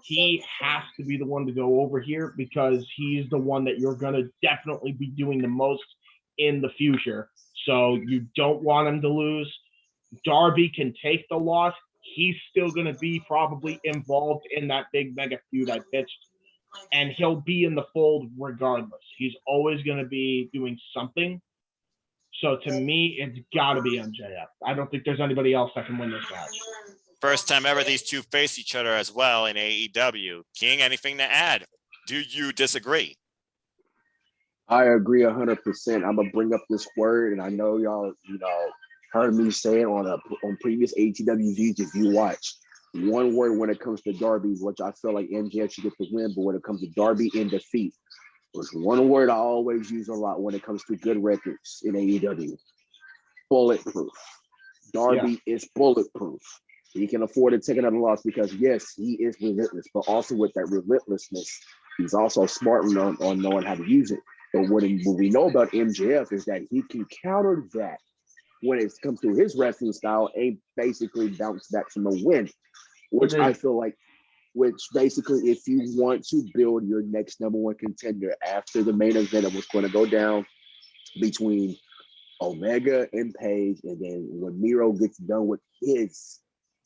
He has to be the one to go over here because he's the one that you're going to definitely be doing the most in the future. So you don't want him to lose. Darby can take the loss. He's still going to be probably involved in that big mega feud I pitched, and he'll be in the fold regardless. He's always going to be doing something. So to me, it's got to be MJF. I don't think there's anybody else that can win this match. First time ever these two face each other as well in AEW. King, anything to add? Do you disagree? I agree 100%. I'm gonna bring up this word, and I know y'all, heard me say it on previous ATW views. If you watch, one word when it comes to Darby, which I feel like MJF should get the win, but when it comes to Darby in defeat, there's one word I always use a lot when it comes to good records in AEW: bulletproof. Darby is bulletproof. He can afford to take another loss because, yes, he is relentless, but also with that relentlessness, he's also smart on knowing how to use it. But what we know about MJF is that he can counter that when it comes to his wrestling style and basically bounce back from a win, which I feel like, basically, if you want to build your next number one contender after the main event of what's going to go down between Omega and Page, and then when Miro gets done with his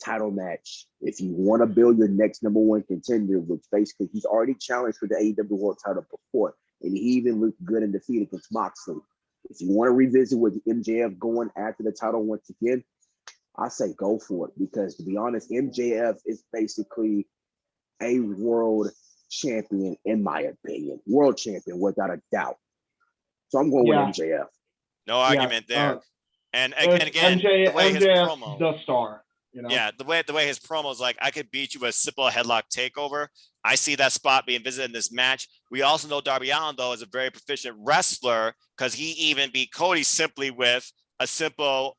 title match, if you want to build your next number one contender, which basically he's already challenged for the AEW World title before, and he even looked good in defeat against Moxley. If you want to revisit with MJF going after the title once again, I say go for it, because to be honest, MJF is basically a world champion, in my opinion. World champion, without a doubt. So I'm going with MJF. No argument there. And again, MJF, the way his promo, the star. Yeah, the way his promo is like, I could beat you with a simple headlock takeover. I see that spot being visited in this match. We also know Darby Allin, though, is a very proficient wrestler, because he even beat Cody simply with a simple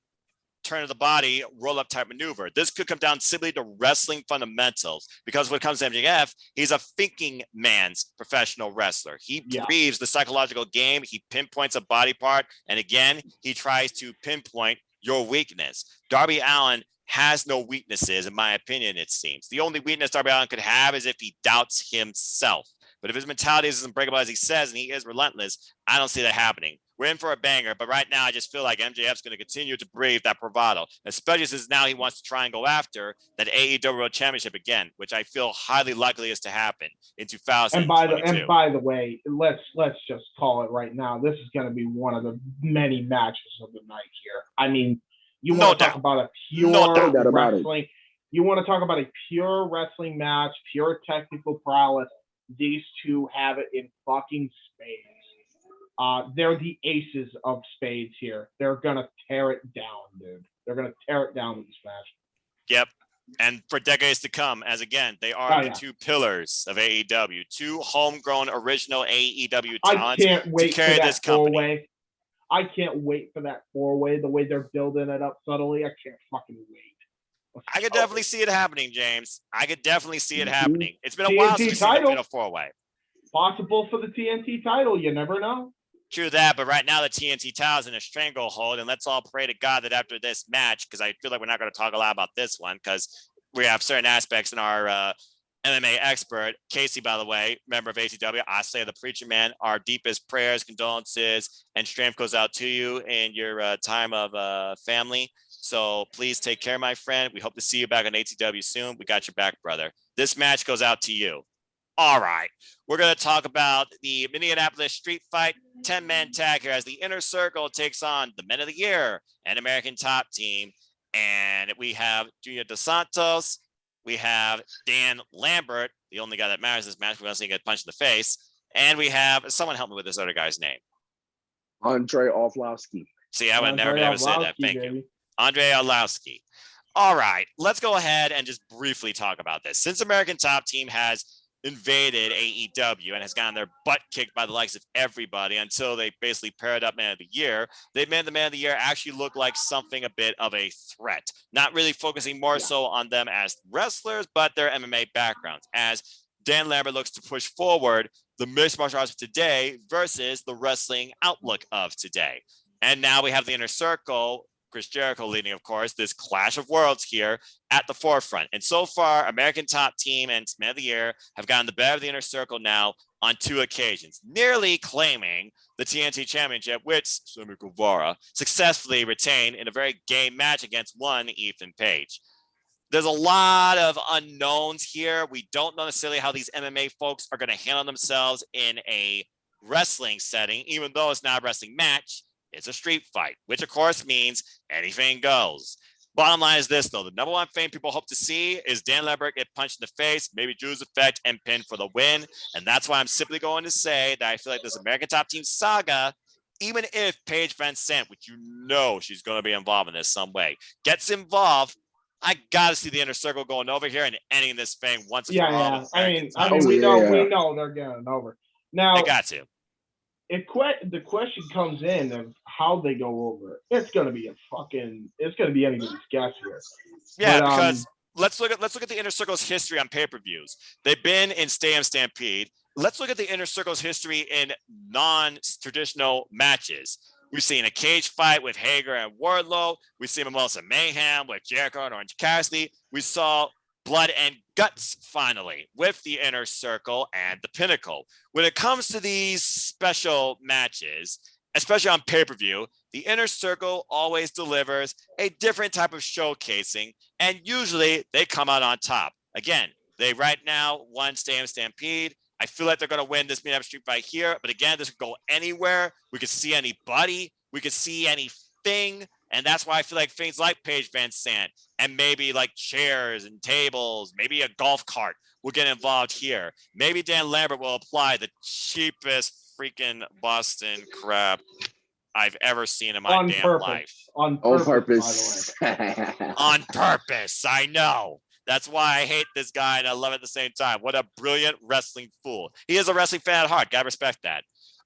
turn of the body, roll-up type maneuver. This could come down simply to wrestling fundamentals, because when it comes to MJF, he's a thinking man's professional wrestler. He breathes the psychological game. He pinpoints a body part, and again, he tries to pinpoint your weakness. Darby Allin has no weaknesses, in my opinion, it seems. The only weakness Darby Allin could have is if he doubts himself. But if his mentality is as unbreakable as he says, and he is relentless, I don't see that happening. We're in for a banger, but right now I just feel like MJF's going to continue to breathe that bravado, especially since now he wants to try and go after that AEW World Championship again, which I feel highly likely is to happen in 2022. And by the way, let's just call it right now. This is going to be one of the many matches of the night here. I mean, you want to talk about a pure wrestling. You want to talk about a pure wrestling match, pure technical prowess. These two have it in fucking spades. They're the aces of spades here. They're gonna tear it down, dude. They're gonna tear it down with this match. Yep. And for decades to come, as again, they are the two pillars of AEW, two homegrown original AEW talents to carry this company. I can't wait for that four-way, the way they're building it up subtly. I can't fucking wait. I could definitely see it happening, James. I could definitely see it happening. It's been a while since we've seen a four-way. Possible for the TNT title. You never know. True that, but right now the TNT title is in a stranglehold, and let's all pray to God that after this match, because I feel like we're not going to talk a lot about this one, because we have certain aspects in our MMA expert, Casey, by the way, member of ATW, I say the preacher man, our deepest prayers, condolences, and strength goes out to you in your time of family. So please take care, my friend. We hope to see you back on ATW soon. We got your back, brother. This match goes out to you. All right. We're going to talk about the Minneapolis Street Fight 10-man tag here as the Inner Circle takes on the Men of the Year and American Top Team. And we have Junior Dos Santos. We have Dan Lambert, the only guy that matters in this match. We want to see him get punched in the face. And we have someone help me with this other guy's name. Andre Arlovsky. See, I would never say that. Thank you. Andre Arlovsky. All right, let's go ahead and just briefly talk about this. Since American Top Team has invaded AEW and has gotten their butt kicked by the likes of everybody until they basically paired up Man of the Year, they made the Man of the Year actually look like something a bit of a threat, not really focusing more so on them as wrestlers, but their MMA backgrounds, as Dan Lambert looks to push forward the mixed martial arts of today versus the wrestling outlook of today. And now we have the Inner Circle Chris Jericho leading, of course, this Clash of Worlds here at the forefront. And so far, American Top Team and Man of the Year have gotten the better of the Inner Circle now on 2 occasions, nearly claiming the TNT Championship, which Sammy Guevara successfully retained in a very game match against one Ethan Page. There's a lot of unknowns here. We don't know necessarily how these MMA folks are going to handle themselves in a wrestling setting, even though it's not a wrestling match. It's a street fight, which of course means anything goes. Bottom line is this, though. The number one thing people hope to see is Dan Lambert get punched in the face, maybe Drew's effect, and pin for the win. And that's why I'm simply going to say that I feel like this American Top Team saga, even if Paige Van Sant, which you know she's going to be involved in this some way, gets involved, I got to see the Inner Circle going over here and ending this thing once and for all. We know they're getting over. Now, they got to. The question comes in of how they go over. It's gonna be anybody's guess here. Yeah, because let's look at the Inner Circle's history on pay-per-views. They've been in Stadium Stampede. Let's look at the Inner Circle's history in non-traditional matches. We've seen a cage fight with Hager and Wardlow. We've seen Mimosa Mayhem with Jericho and Orange Cassidy. We saw Blood and Guts finally with the Inner Circle and the Pinnacle. When it comes to these special matches, especially on pay-per-view, the Inner Circle always delivers a different type of showcasing, and usually they come out on top. Again, they right now won Stadium Stampede. I feel like they're going to win this meet-up street fight here, but again, this could go anywhere. We could see anybody. We could see anything. And that's why I feel like things like Paige Van Sant and maybe like chairs and tables, maybe a golf cart will get involved here. Maybe Dan Lambert will apply the cheapest freaking Boston crap I've ever seen in my life. On purpose. By the way. On purpose. I know. That's why I hate this guy and I love it at the same time. What a brilliant wrestling fool. He is a wrestling fan at heart. Gotta respect that.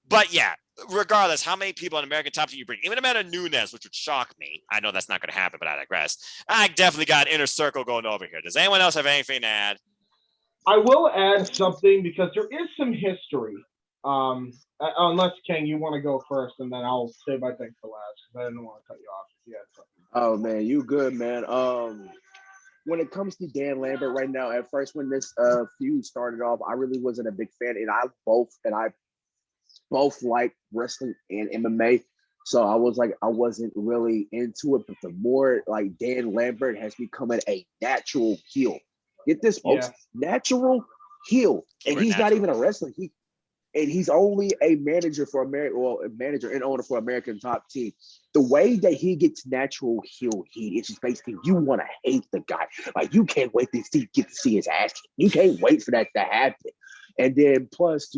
But yeah, regardless, how many people on American Top Team you bring, even Amanda Nunes, which would shock me. I know that's not going to happen, but I digress. I definitely got Inner Circle going over here. Does anyone else have anything to add? I will add something because there is some history. Unless, King, you want to go first, and then I'll save my thing for last because I didn't want to cut you off if you had something. Oh, man, you good, man. When it comes to Dan Lambert right now, at first when this feud started off, I really wasn't a big fan, and I both like wrestling and MMA. So I wasn't really into it. But the more like Dan Lambert has become a natural heel. Get this, folks, natural heel. And he's not even a wrestler. He's only a manager for a manager and owner for American Top Team. The way that he gets natural heel heat, it's just basically you want to hate the guy. Like you can't wait to get to see his ass. You can't wait for that to happen. And then plus,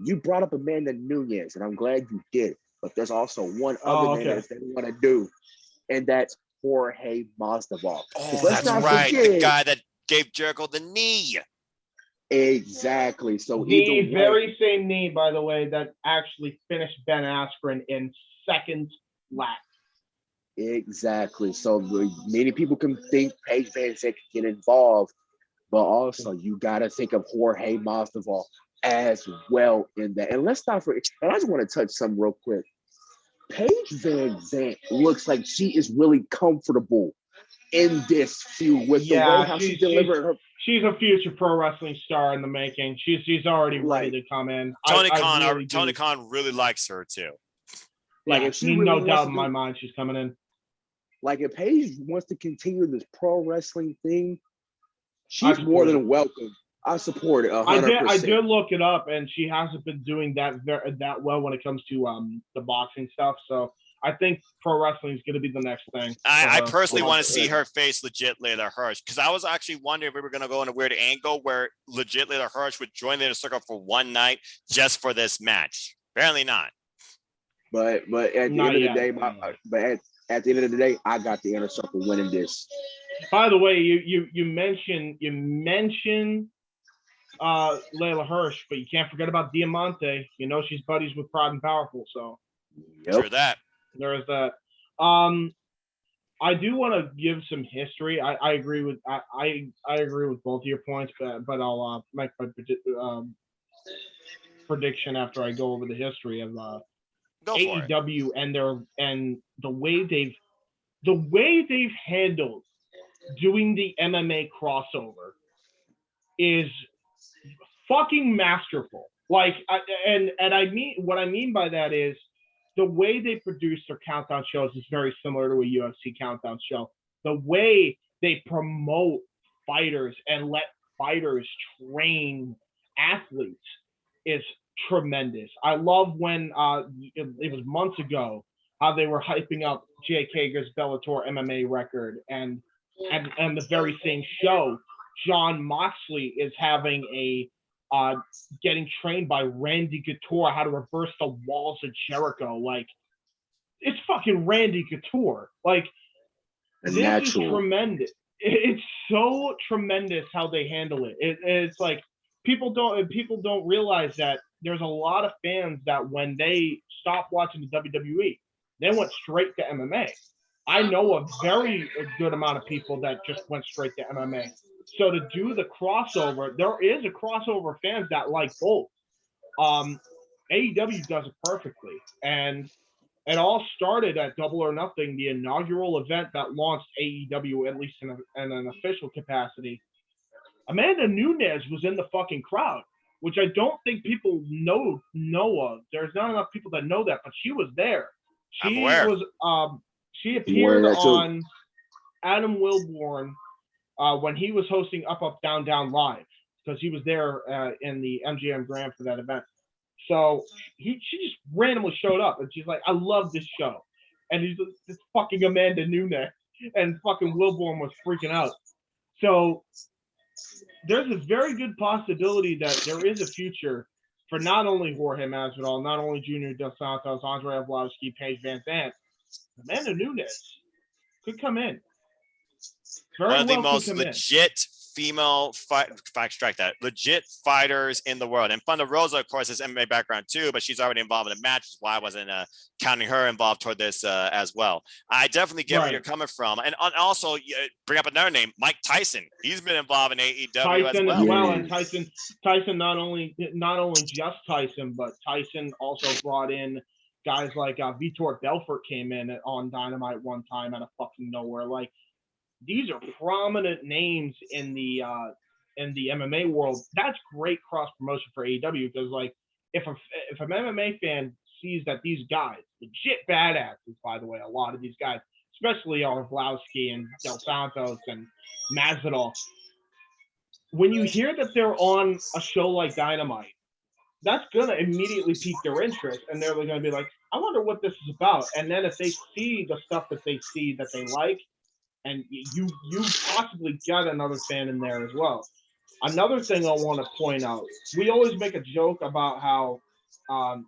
you brought up Amanda Nunes, and I'm glad you did. But there's also one other man that they want to do, and that's Jorge Masvidal. Oh, that's right. The guy that gave Jericho the knee. Exactly. So the very same knee, by the way, that actually finished Ben Askren in second lap. Exactly. So many people can think Paige Van Sant can get involved, but also you got to think of Jorge Masvidal as well in that. And let's not forget, and I just want to touch something real quick. Paige Van Sant looks like she is really comfortable in this feud with the way how she delivered her. She's a future pro wrestling star in the making. She's already ready to come in. Tony Khan really likes her too. Like if she no doubt in my mind she's coming in. Like if Paige wants to continue this pro wrestling thing, she's more than welcome. I support it 100%. I did look it up, and she hasn't been doing that well when it comes to the boxing stuff. So I think pro wrestling is going to be the next thing. I personally want to see her face legit Layla Hirsch, because I was actually wondering if we were going to go in a weird angle where legit Layla Hirsch would join the Inner Circle for one night just for this match. Apparently not. But at the end of the day, at the end of the day, I got the Inner Circle winning this. By the way, you mentioned Layla Hirsch, but you can't forget about Diamante. She's buddies with Proud and Powerful, so Sure that. There is that. I do want to give some history. I agree with I agree with both of your points, but I'll make my prediction after I go over the history of AEW and the way they've the way they've handled doing the MMA crossover is fucking masterful. Like, and I mean, what I mean by that is the way they produce their countdown shows is very similar to a UFC countdown show. The way they promote fighters and let fighters train athletes is tremendous. I love when it was months ago how they were hyping up Jake Hager's Bellator MMA record, and the very same show, Jon Moxley is having a getting trained by Randy Couture how to reverse the walls of Jericho. Like, it's fucking Randy Couture. Like, this is tremendous. It's so tremendous how they handle it. It's like people don't realize that there's a lot of fans that when they stopped watching the WWE, they went straight to MMA. I know a very good amount of people that just went straight to MMA. So to do the crossover, there is a crossover fans that like both. AEW does it perfectly, and it all started at Double or Nothing, the inaugural event that launched AEW, at least in an official capacity. Amanda Nunes was in the fucking crowd, which I don't think people know of. There's not enough people that know that, but she was there. She appeared on Adam Wilborn when he was hosting Up Up Down Down Live, because he was there in the MGM Grand for that event. So she just randomly showed up, and she's like, "I love this show," and he's this fucking Amanda Nunes, and fucking Wilborn was freaking out. So there's a very good possibility that there is a future for not only Jorge Masvidal, not only Junior Dos Santos, Andre Arlovski, Paige Van Zandt, Amanda Nunes could come in. One of the most legit female legit fighters in the world. And Thunder Rosa, of course, has MMA background too, but she's already involved in the match, which is why I wasn't counting her involved toward this as well. I definitely get where you're coming from. And also bring up another name, Mike Tyson. He's been involved in AEW as well. Yeah. And Tyson not only just Tyson, but Tyson also brought in guys like Vitor Belfort came in on Dynamite one time out of fucking nowhere. Like, these are prominent names in the MMA world. That's great cross promotion for AEW, because like if an MMA fan sees that these guys, legit badasses, by the way, a lot of these guys, especially Arlovski and Dos Santos and Masvidal, when you hear that they're on a show like Dynamite, that's gonna immediately pique their interest, and they're gonna be like, I wonder what this is about. And then if they see the stuff that they see that they like, and you possibly got another fan in there as well. Another thing I want to point out, we always make a joke about how, sports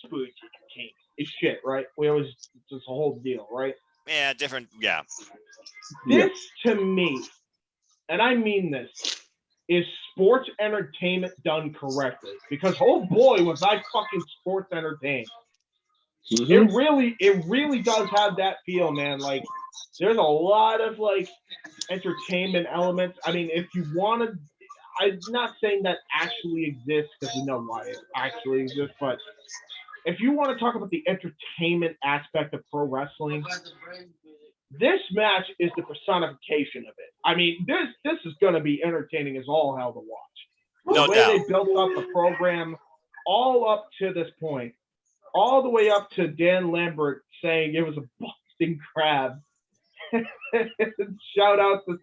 entertainment is shit, right? We always, it's a whole deal, right? Yeah, different, yeah. This, to me, and I mean this, is sports entertainment done correctly. Because, oh boy, was I fucking sports entertained. Mm-hmm. It really does have that feel, man. Like, there's a lot of like entertainment elements. I mean, if you want to, I'm not saying that actually exists, because we know why it actually exists, but if you want to talk about the entertainment aspect of pro wrestling, this match is the personification of it. I mean, this is going to be entertaining as all hell to watch. The way they built up the program all up to this point, all the way up to Dan Lambert saying it was a busting crab. Shout out to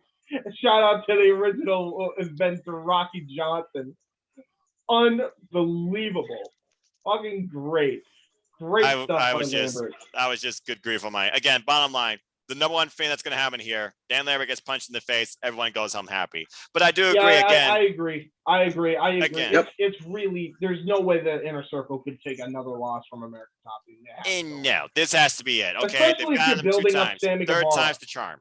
the original inventor, Rocky Johnson. Unbelievable. Fucking great. Stuff. I was just good grief on my, again, bottom line, the number one thing that's going to happen here, Dan Lambert gets punched in the face, everyone goes home happy. But I do agree again. I agree. Again. It's really, there's no way that Inner Circle could take another loss from American Top Team. And no, this has to be it. Okay, especially if you're building up Sammy Guevara. Third time's the charm.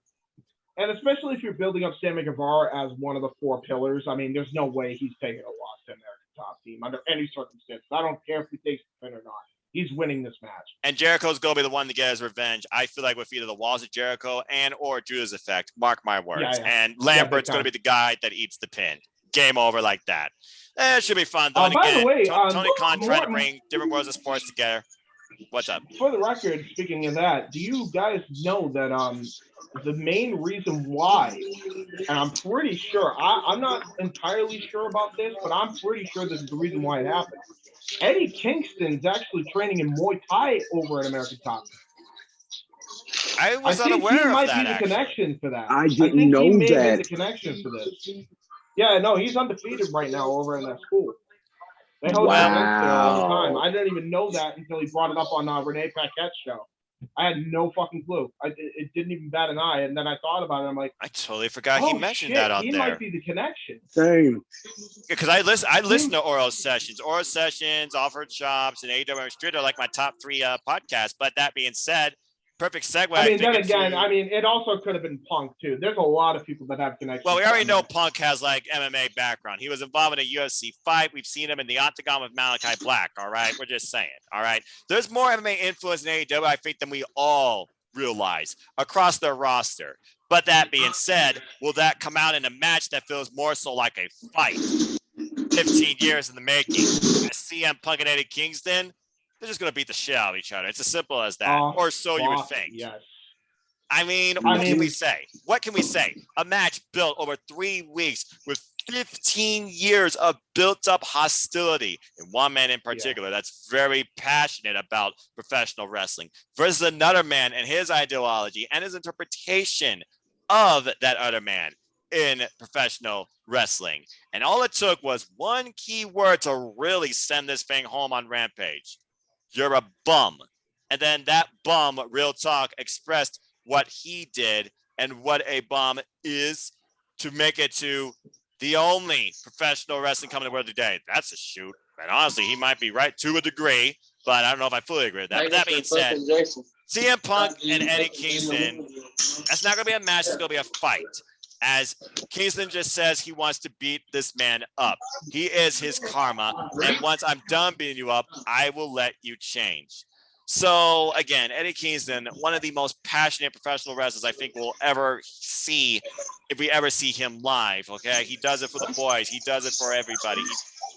And especially if you're building up Sammy Guevara as one of the four pillars, I mean, there's no way he's taking a loss to American Top Team under any circumstances. I don't care if he takes the pin or not. He's winning this match. And Jericho's going to be the one to get his revenge. I feel like with either the Walls of Jericho or Judas Effect. Mark my words. Yeah. And Lambert's going to be the guy that eats the pin. Game over like that. It should be fun, though. By the way, Tony Khan trying to bring different worlds of sports together. What's up? For the record, speaking of that, do you guys know that the main reason why, and I'm pretty sure, I'm not entirely sure about this, but I'm pretty sure this is the reason why it happened. Eddie Kingston's actually training in Muay Thai over at American Top. I was think unaware he of might that, be the actually. connection for that. I didn't think know he may have been that. the connection for this. Yeah, no, he's undefeated right now over in that school. They host events there all the time. I didn't even know that until he brought it up on Renee Paquette's show. I had no fucking clue. It didn't even bat an eye. And then I thought about it. I'm like, I totally forgot he mentioned that on he there. He might be the connection. Same. Because I listen to Oro Sessions. Oro Sessions, Offered Shops, and AEW Street are like my top 3 podcasts. But that being said, perfect segue. I mean, then again, it also could have been Punk too. There's a lot of people that have connections. Well, we already know Punk has like MMA background. He was involved in a UFC fight. We've seen him in the Octagon with Malachi Black. All right, we're just saying. All right, there's more MMA influence in AEW, I think, than we all realize across their roster. But that being said, will that come out in a match that feels more so like a fight? 15 years in the making. CM Punk and Eddie Kingston. They're just going to beat the shit out of each other. It's as simple as that. Or so you would think. Yes. I mean, what can we say? What can we say? A match built over 3 weeks with 15 years of built-up hostility. And one man in particular that's very passionate about professional wrestling versus another man and his ideology and his interpretation of that other man in professional wrestling. And all it took was one key word to really send this thing home on Rampage. You're a bum. And then that bum, real talk, expressed what he did and what a bum is to make it to the only professional wrestling company in the world today. That's a shoot. And honestly, he might be right to a degree, but I don't know if I fully agree with that. But that being said, CM Punk and Eddie Kingston, that's not going to be a match. It's going to be a fight. As Kingston just says, he wants to beat this man up. He is his karma. And once I'm done beating you up, I will let you change. So again, Eddie Kingston, one of the most passionate professional wrestlers I think we'll ever see, if we ever see him live. Okay, he does it for the boys. He does it for everybody.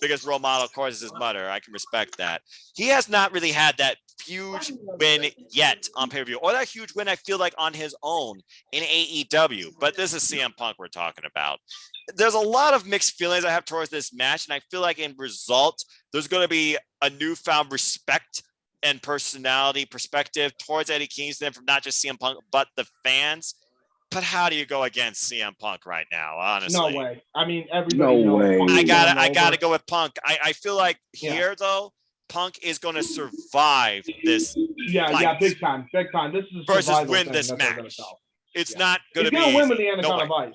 Biggest role model, of course, is his mother. I can respect that. He has not really had that huge win yet on pay-per-view, or that huge win I feel like on his own in AEW. But this is CM Punk we're talking about. There's a lot of mixed feelings I have towards this match, and I feel like in result, there's going to be a newfound respect and personality perspective towards Eddie Kingston from not just CM Punk, but the fans. But how do you go against CM Punk right now, honestly? No way. I mean, everybody knows. I gotta go with Punk. I feel like here, though, Punk is going to survive this fight. Big time. This is a versus win this match. It's not going to be He's going to win with the Anaconda Vice.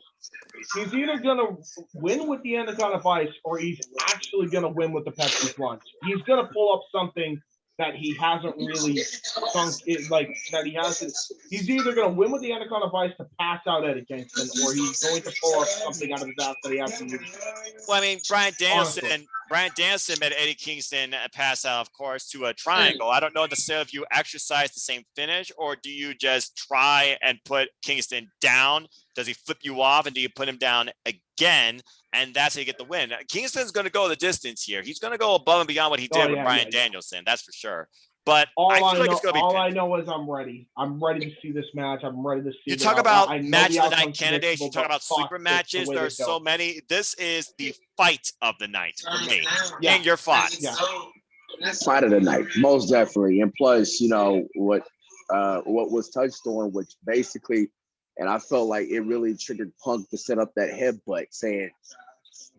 He's either going to win with the Anaconda Vice or he's actually going to win with the Pepsi Plunge. He's going to pull up something that he hasn't really sunk it, like that he hasn't. He's either going to win with the Anaconda Vice to pass out Eddie Kingston, or he's going to pull up something out of his ass that he hasn't used. Well, I mean, Brian Danielson made Eddie Kingston pass out, of course, to a triangle. I don't know necessarily if you exercise the same finish, or do you just try and put Kingston down? Does he flip you off, and do you put him down again? And that's how you get the win. Kingston's going to go the distance here. He's going to go above and beyond what he did with Brian Danielson. That's for sure. But I feel like it's going to be. All I know is I'm ready. I'm ready to see this match. I'm ready to see. You talk about match of the night candidates. You talk about sleeper matches. There are so many. This is the fight of the night for me. And your thoughts. Yeah. Fight of the night, most definitely. And plus, what was touched on, which basically, and I felt like it really triggered Punk to set up that headbutt, saying,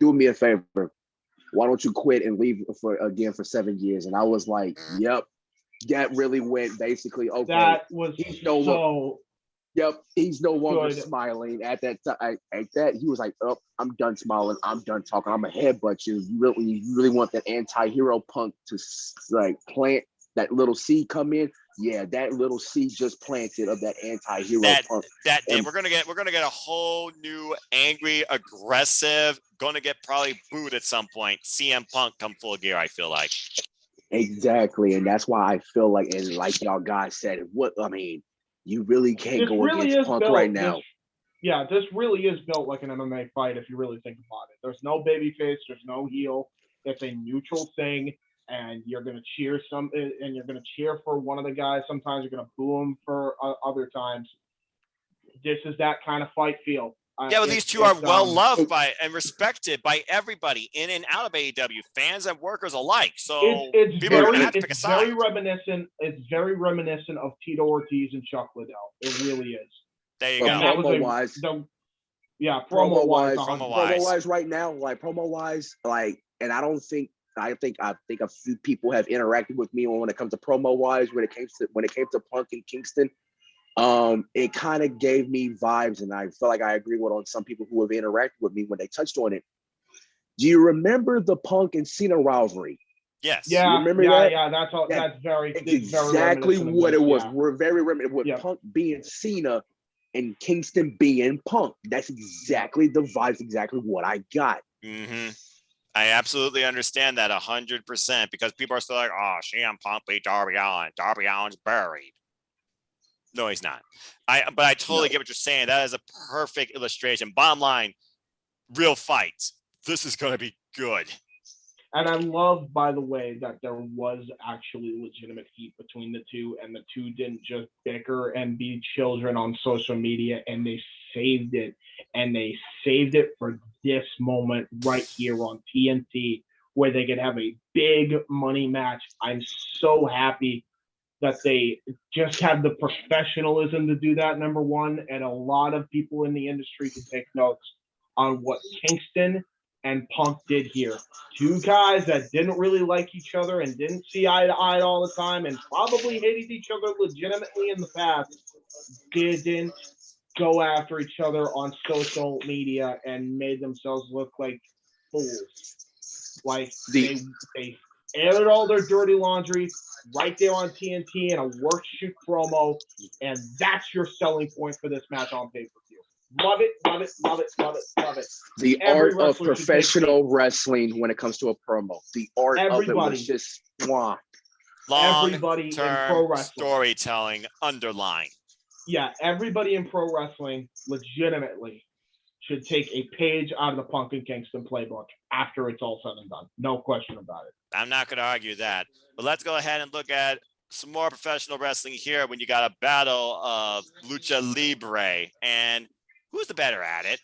"Do me a favor. Why don't you quit and leave for 7 years?" And I was like, "Yep." That really went basically okay. That was he's no longer smiling at that time. At that, he was like, "Oh, I'm done smiling. I'm done talking. I'm a headbutt you. You really want that anti-hero Punk to like plant that little seed come in? Yeah, that little seed just planted of that anti-hero Punk. We're gonna get a whole new angry, aggressive, gonna get probably booed at some point. CM Punk come full gear. I feel like. Exactly, and that's why I feel like, and like y'all guys said, you really can't go against Punk right now. This really is built like an MMA fight if you really think about it. There's no baby face, there's no heel. It's a neutral thing. and you're going to cheer and you're going to cheer for one of the guys. Sometimes you're going to boo him for other times. This is that kind of fight feel. Yeah, well, these two are well loved by and respected by everybody in and out of AEW, fans and workers alike. So it's people are going to have to pick a side. Very reminiscent. It's very reminiscent of Tito Ortiz and Chuck Liddell. It really is. There you go. Promo wise, right now, like promo wise, like, and I think a few people have interacted with me when it comes to promo wise when it came to Punk and Kingston. It kind of gave me vibes, and I feel like I agree with on some people who have interacted with me when they touched on it. Do you remember the Punk and Cena rivalry? Yes. Yeah. You remember that? Yeah. That's all. That's exactly very what it was. Yeah. We're very reminiscent with Punk being Cena and Kingston being Punk. That's exactly the vibes. Exactly what I got. Mm-hmm. I absolutely understand that 100% because people are still like, "Oh, CM Punk beat Darby Allin. Darby Allin's buried." No, he's not. But I totally get what you're saying. That is a perfect illustration. Bottom line, real fight. This is going to be good. And I love, by the way, that there was actually legitimate heat between the two, and the two didn't just bicker and be children on social media, and they saved it. And they saved it for this moment right here on TNT, where they could have a big money match. I'm so happy that they just have the professionalism to do that, number one, and a lot of people in the industry can take notes on what Kingston and Punk did here. Two guys that didn't really like each other and didn't see eye to eye all the time and probably hated each other legitimately in the past, didn't go after each other on social media and made themselves look like fools. Like they aired all their dirty laundry right there on TNT in a work shoot promo, and that's your selling point for this match on pay-per-view. Love it, love it, love it, love it, love it. The art of professional wrestling when it comes to a promo. The art of it was just long-term storytelling underline. Yeah, everybody in pro wrestling legitimately should take a page out of the Punk and Kingston playbook after it's all said and done. No question about it. I'm not going to argue that. But let's go ahead and look at some more professional wrestling here when you got a battle of Lucha Libre. And who's the better at it?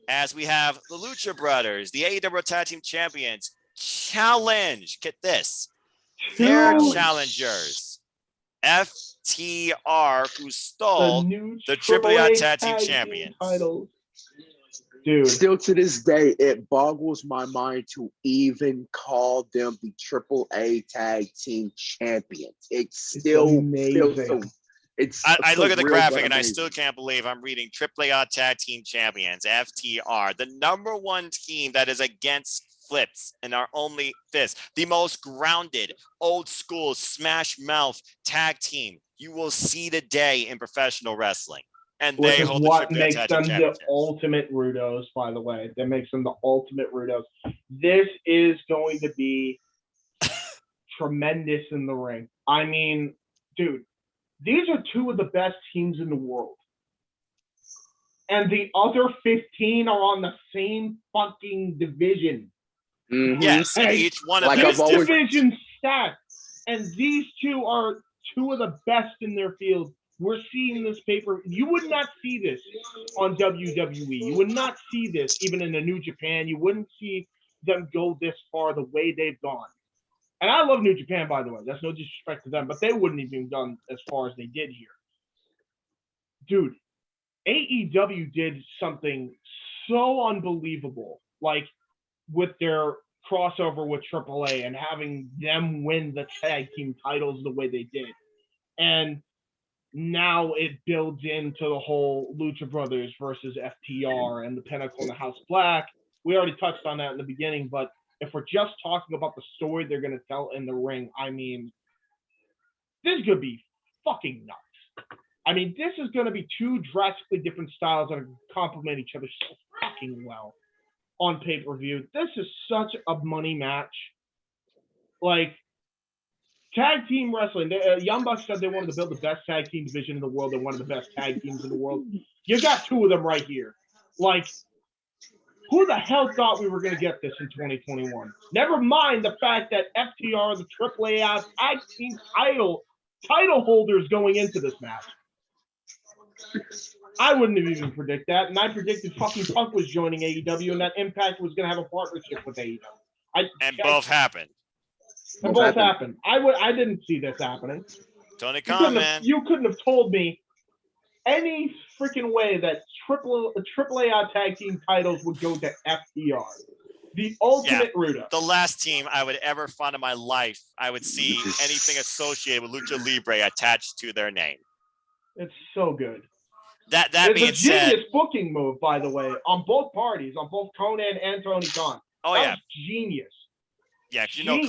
As we have the Lucha Brothers, the AEW Tag Team Champions, challenge, get this, their challengers, FTR, who stole the AAA Tag Team Champions. Titles. Dude. Still to this day, it boggles my mind to even call them the AAA Tag Team Champions. It still feels so. I look at the graphic and I still can't believe I'm reading AAA Tag Team Champions, FTR, the number one team that is against flips and are only this, the most grounded, old school, smash mouth tag team you will see today in professional wrestling. And which is what makes them the ultimate Rudos, by the way. That makes them the ultimate Rudos. This is going to be tremendous in the ring. I mean, dude, these are two of the best teams in the world. And the other 15 are on the same fucking division. Mm-hmm. Yes, and each one of this division stacked. And these two are two of the best in their field. We're seeing this paper. You would not see this on WWE. You would not see this even in the New Japan. You wouldn't see them go this far the way they've gone. And I love New Japan, by the way. That's no disrespect to them, but they wouldn't even gone as far as they did here. Dude, AEW did something so unbelievable, like with their crossover with AAA and having them win the tag team titles the way they did. And now it builds into the whole Lucha Brothers versus FTR and the Pinnacle and the House Black. We already touched on that in the beginning, but if we're just talking about the story they're going to tell in the ring, I mean, this is going to be fucking nuts. I mean, this is going to be two drastically different styles that complement each other so fucking well on pay-per-view. This is such a money match. Like, tag team wrestling. Young Bucks said they wanted to build the best tag team division in the world. They're one of the best tag teams in the world. You got two of them right here. Like, Who the hell thought we were going to get this in 2021? Never mind the fact that FTR, the AAA tag team title holders going into this match. I wouldn't have even predicted that, and I predicted fucking Punk was joining AEW and that Impact was going to have a partnership with AEW. Both happened. Both happened. I didn't see this happening. Tony Khan, man. You couldn't have told me any freaking way that AAA tag team titles would go to FTR. The ultimate Rudo. The last team I would ever find in my life, I would see anything associated with Lucha Libre attached to their name. It's so good. That being said, it's a genius booking move, by the way, on both parties, on both Conan and Tony Khan. That was genius. Yeah, because you know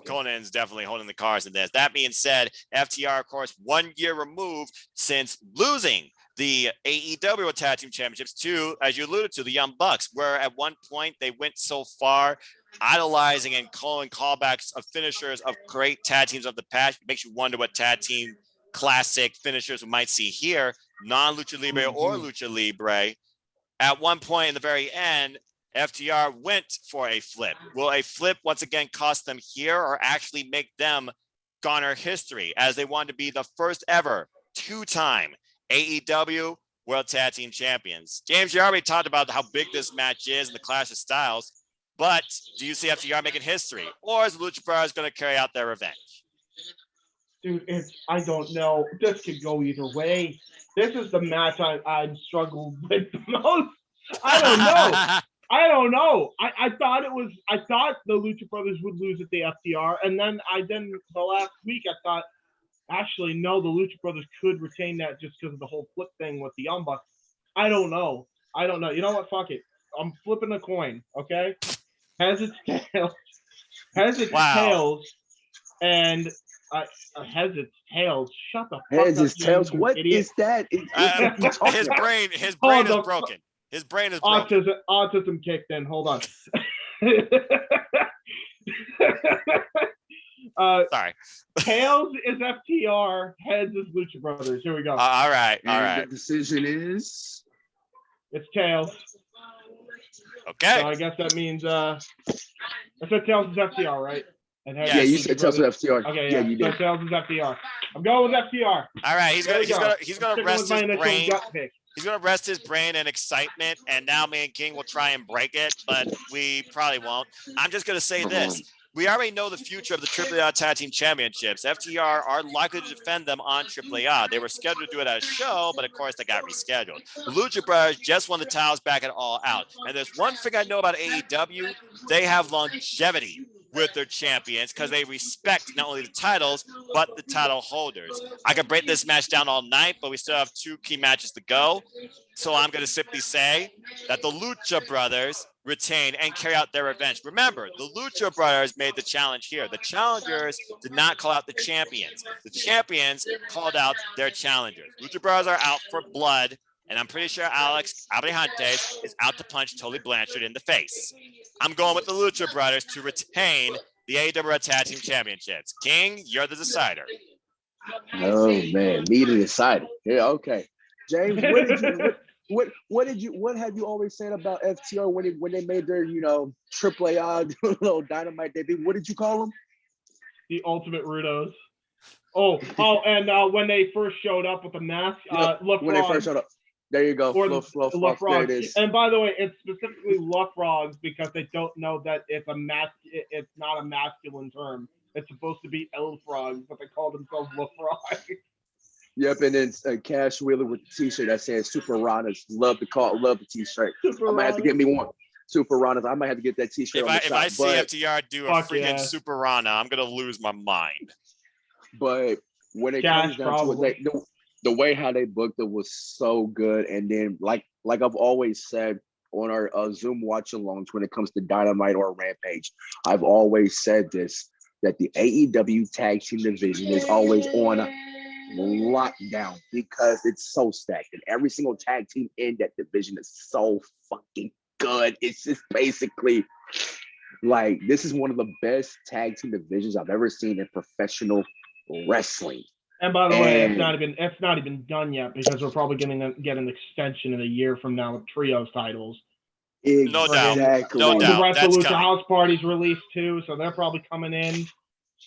Conan's definitely holding the cards in this. That being said, FTR, of course, 1 year removed since losing the AEW Tag Team Championships to, as you alluded to, the Young Bucks, where at one point they went so far idolizing and calling callbacks of finishers of great tag teams of the past. It makes you wonder what tag team classic finishers we might see here, non-Lucha Libre or Lucha Libre. At one point in the very end, FTR went for a flip. Will a flip once again cost them here or actually make them garner history as they want to be the first ever two-time AEW World Tag Team Champions? James, you already talked about how big this match is and the clash of styles, but do you see FTR making history, or is the Lucha Brothers going to carry out their revenge? Dude, I don't know. This could go either way. This is the match I struggled with the most. I don't know. I thought the Lucha Brothers would lose at the FTR, and then the last week I thought, actually, no, the Lucha Brothers could retain that just because of the whole flip thing with the Young Bucks. I don't know. You know what? Fuck it. I'm flipping a coin, okay? Heads it's tails. And heads it's tails. Shut the fuck up. Heads is tails. What idiot. Is that? His brain is broken. His brain is broken. Autism kicked in. Hold on. Sorry. Tails is FTR. Heads is Lucha Brothers. Here we go. All right. The decision is? It's tails. Okay. So I guess that means I said tails is FTR, right? And yeah, you said tails is FTR. Okay, yeah, you did. So tails is FTR. I'm going with FTR. All right, he's gonna rest his brain. He's going to rest his brain in excitement, and now me and King will try and break it, but we probably won't. I'm just going to say this. We already know the future of the AAA Tag Team Championships. FTR are likely to defend them on AAA. They were scheduled to do it at a show, but of course they got rescheduled. The Lucha Brothers just won the titles back at All Out. And there's one thing I know about AEW. They have longevity with their champions because they respect not only the titles, but the title holders. I could break this match down all night, but we still have two key matches to go. So I'm going to simply say that the Lucha Brothers retain and carry out their revenge. Remember, the Lucha Brothers made the challenge here. The challengers did not call out the champions. The champions called out their challengers. Lucha Brothers are out for blood, and I'm pretty sure Alex Abrahantes is out to punch Tully Blanchard in the face. I'm going with the Lucha Brothers to retain the AEW Tag Team Championships. King, you're the decider. Oh man, me to decide. Yeah, okay. James, what have you always said about FTR when they made their AAA little dynamite debut? What did you call them? The Ultimate Rudos. And when they first showed up with the mask, when they first showed up. There you go. There it is. And by the way, it's specifically Frogs because they don't know that it's it's not a masculine term. It's supposed to be L Frogs, but they call themselves Frogs. Yep, and then Cash Wheeler with the T-shirt that says Super Ranas. Love the T-shirt. I might have to get me one. Super Ranas. I might have to get that T-shirt. If I see FTR do a freaking Super Rana, I'm gonna lose my mind. But when it comes down to it, the way how they booked it was so good. And then, like I've always said on our Zoom watch-alongs, when it comes to Dynamite or Rampage, I've always said this, that the AEW Tag Team Division is always on lockdown because it's so stacked. And every single tag team in that division is so fucking good. It's just basically like, this is one of the best tag team divisions I've ever seen in professional wrestling. And by the way, it's not even done yet because we're probably going to get an extension in a year from now with trios titles. No doubt. Exactly. No The doubt. rest of That's Lucha coming. House Party's released too, so they're probably coming in.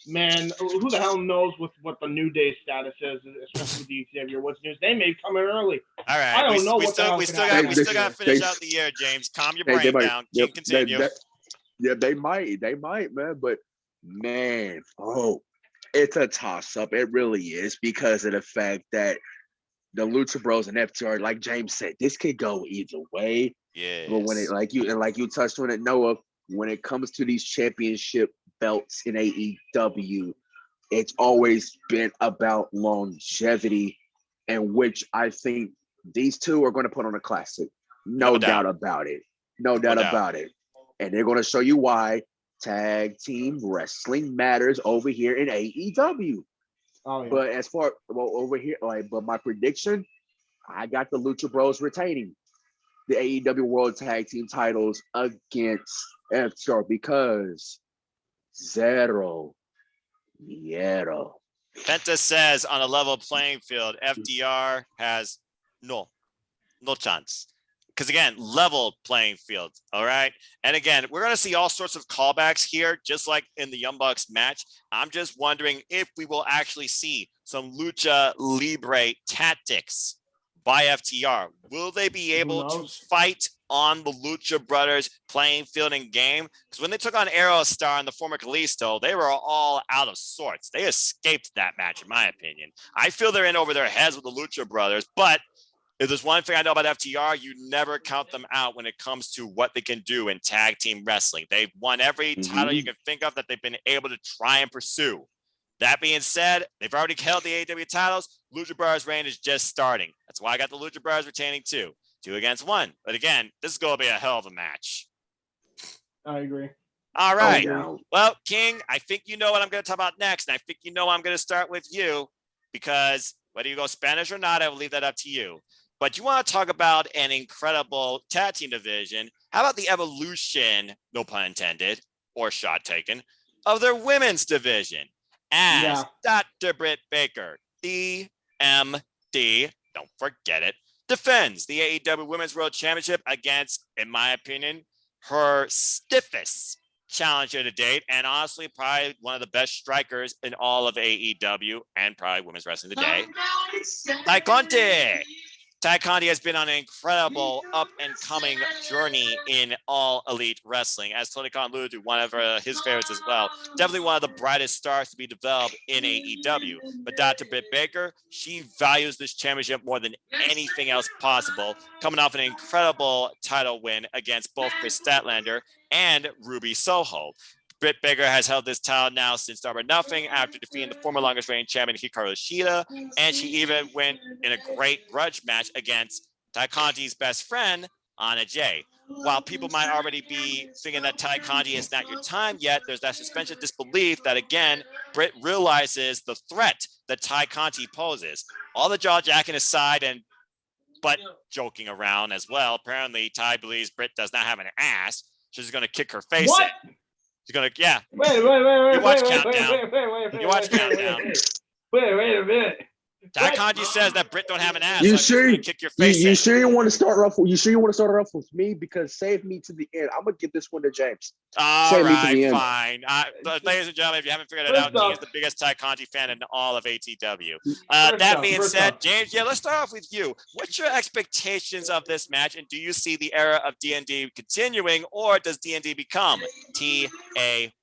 Man, who the hell knows what the New Day status is, especially with the Xavier Woods news. They may come in early. All right. I don't know we what the hell we can still happen got next to year. finish out the year, James. Calm your brain might, down. Can continue. They might, man. But man, it's a toss up. It really is because of the fact that the Lucha Bros and FTR, like James said, this could go either way. Yeah. But when it like you touched on it, Noah, when it comes to these championship belts in AEW, it's always been about longevity, and which I think these two are going to put on a classic. No doubt about it. No doubt about it. And they're going to show you why tag team wrestling matters over here in AEW. Oh, yeah. But as far over here, but my prediction, I got the Lucha Bros retaining the AEW World Tag Team titles against FTR because Zero Miedo. Penta says on a level playing field, FDR has no chance. Because again, level playing field. All right. And again, we're going to see all sorts of callbacks here, just like in the Young Bucks match. I'm just wondering if we will actually see some lucha libre tactics by FTR. Will they be able to fight on the Lucha Brothers playing field and game? Because when they took on Aerostar and the former Kalisto, they were all out of sorts. They escaped that match, in my opinion. I feel they're in over their heads with the Lucha Brothers, but if there's one thing I know about FTR, you never count them out when it comes to what they can do in tag team wrestling. They've won every title you can think of that they've been able to try and pursue. That being said, they've already held the AEW titles. Lucha Brothers' reign is just starting. That's why I got the Lucha Brothers retaining 2 against 1. But again, this is going to be a hell of a match. I agree. All right. Well, King, I think you know what I'm going to talk about next. And I think you know I'm going to start with you because whether you go Spanish or not, I will leave that up to you. But you want to talk about an incredible tag team division. How about the evolution, no pun intended, or shot taken, of their women's division? As Dr. Britt Baker, DMD, don't forget it, defends the AEW Women's World Championship against, in my opinion, her stiffest challenger to date, and honestly, probably one of the best strikers in all of AEW and probably women's wrestling today, Tay Conti. Tay Conti has been on an incredible up-and-coming journey in All Elite Wrestling, as Tony Khan alluded to, one of his favorites as well. Definitely one of the brightest stars to be developed in AEW. But Dr. Britt Baker, she values this championship more than anything else possible, coming off an incredible title win against both Chris Statlander and Ruby Soho. Britt Baker has held this title now since Double or Nothing after defeating the former longest reigning champion Hikaru Shida, and she even went in a great grudge match against Tay Conti's best friend, Anna Jay. While people might already be thinking that Tay Conti is not your time yet, there's that suspension of disbelief that, again, Britt realizes the threat that Tay Conti poses. All the jaw jacking aside and butt joking around as well, apparently Tay believes Britt does not have an ass. She's going to kick her face in. She's going to, yeah. Wait. You watch Countdown. You watch Countdown. Wait a minute. Tay Conti says that Britt don't have an ass. You so sure? Kick your face you in. sure you want to start off? You sure you want to start it off with me? Because save me to the end. I'm gonna give this one to James. All right, fine. Ladies and gentlemen, if you haven't figured it out, he is the biggest Tay Conti fan in all of ATW. That being said, James, let's start off with you. What's your expectations of this match, and do you see the era of D&D continuing, or does D&D become TAY?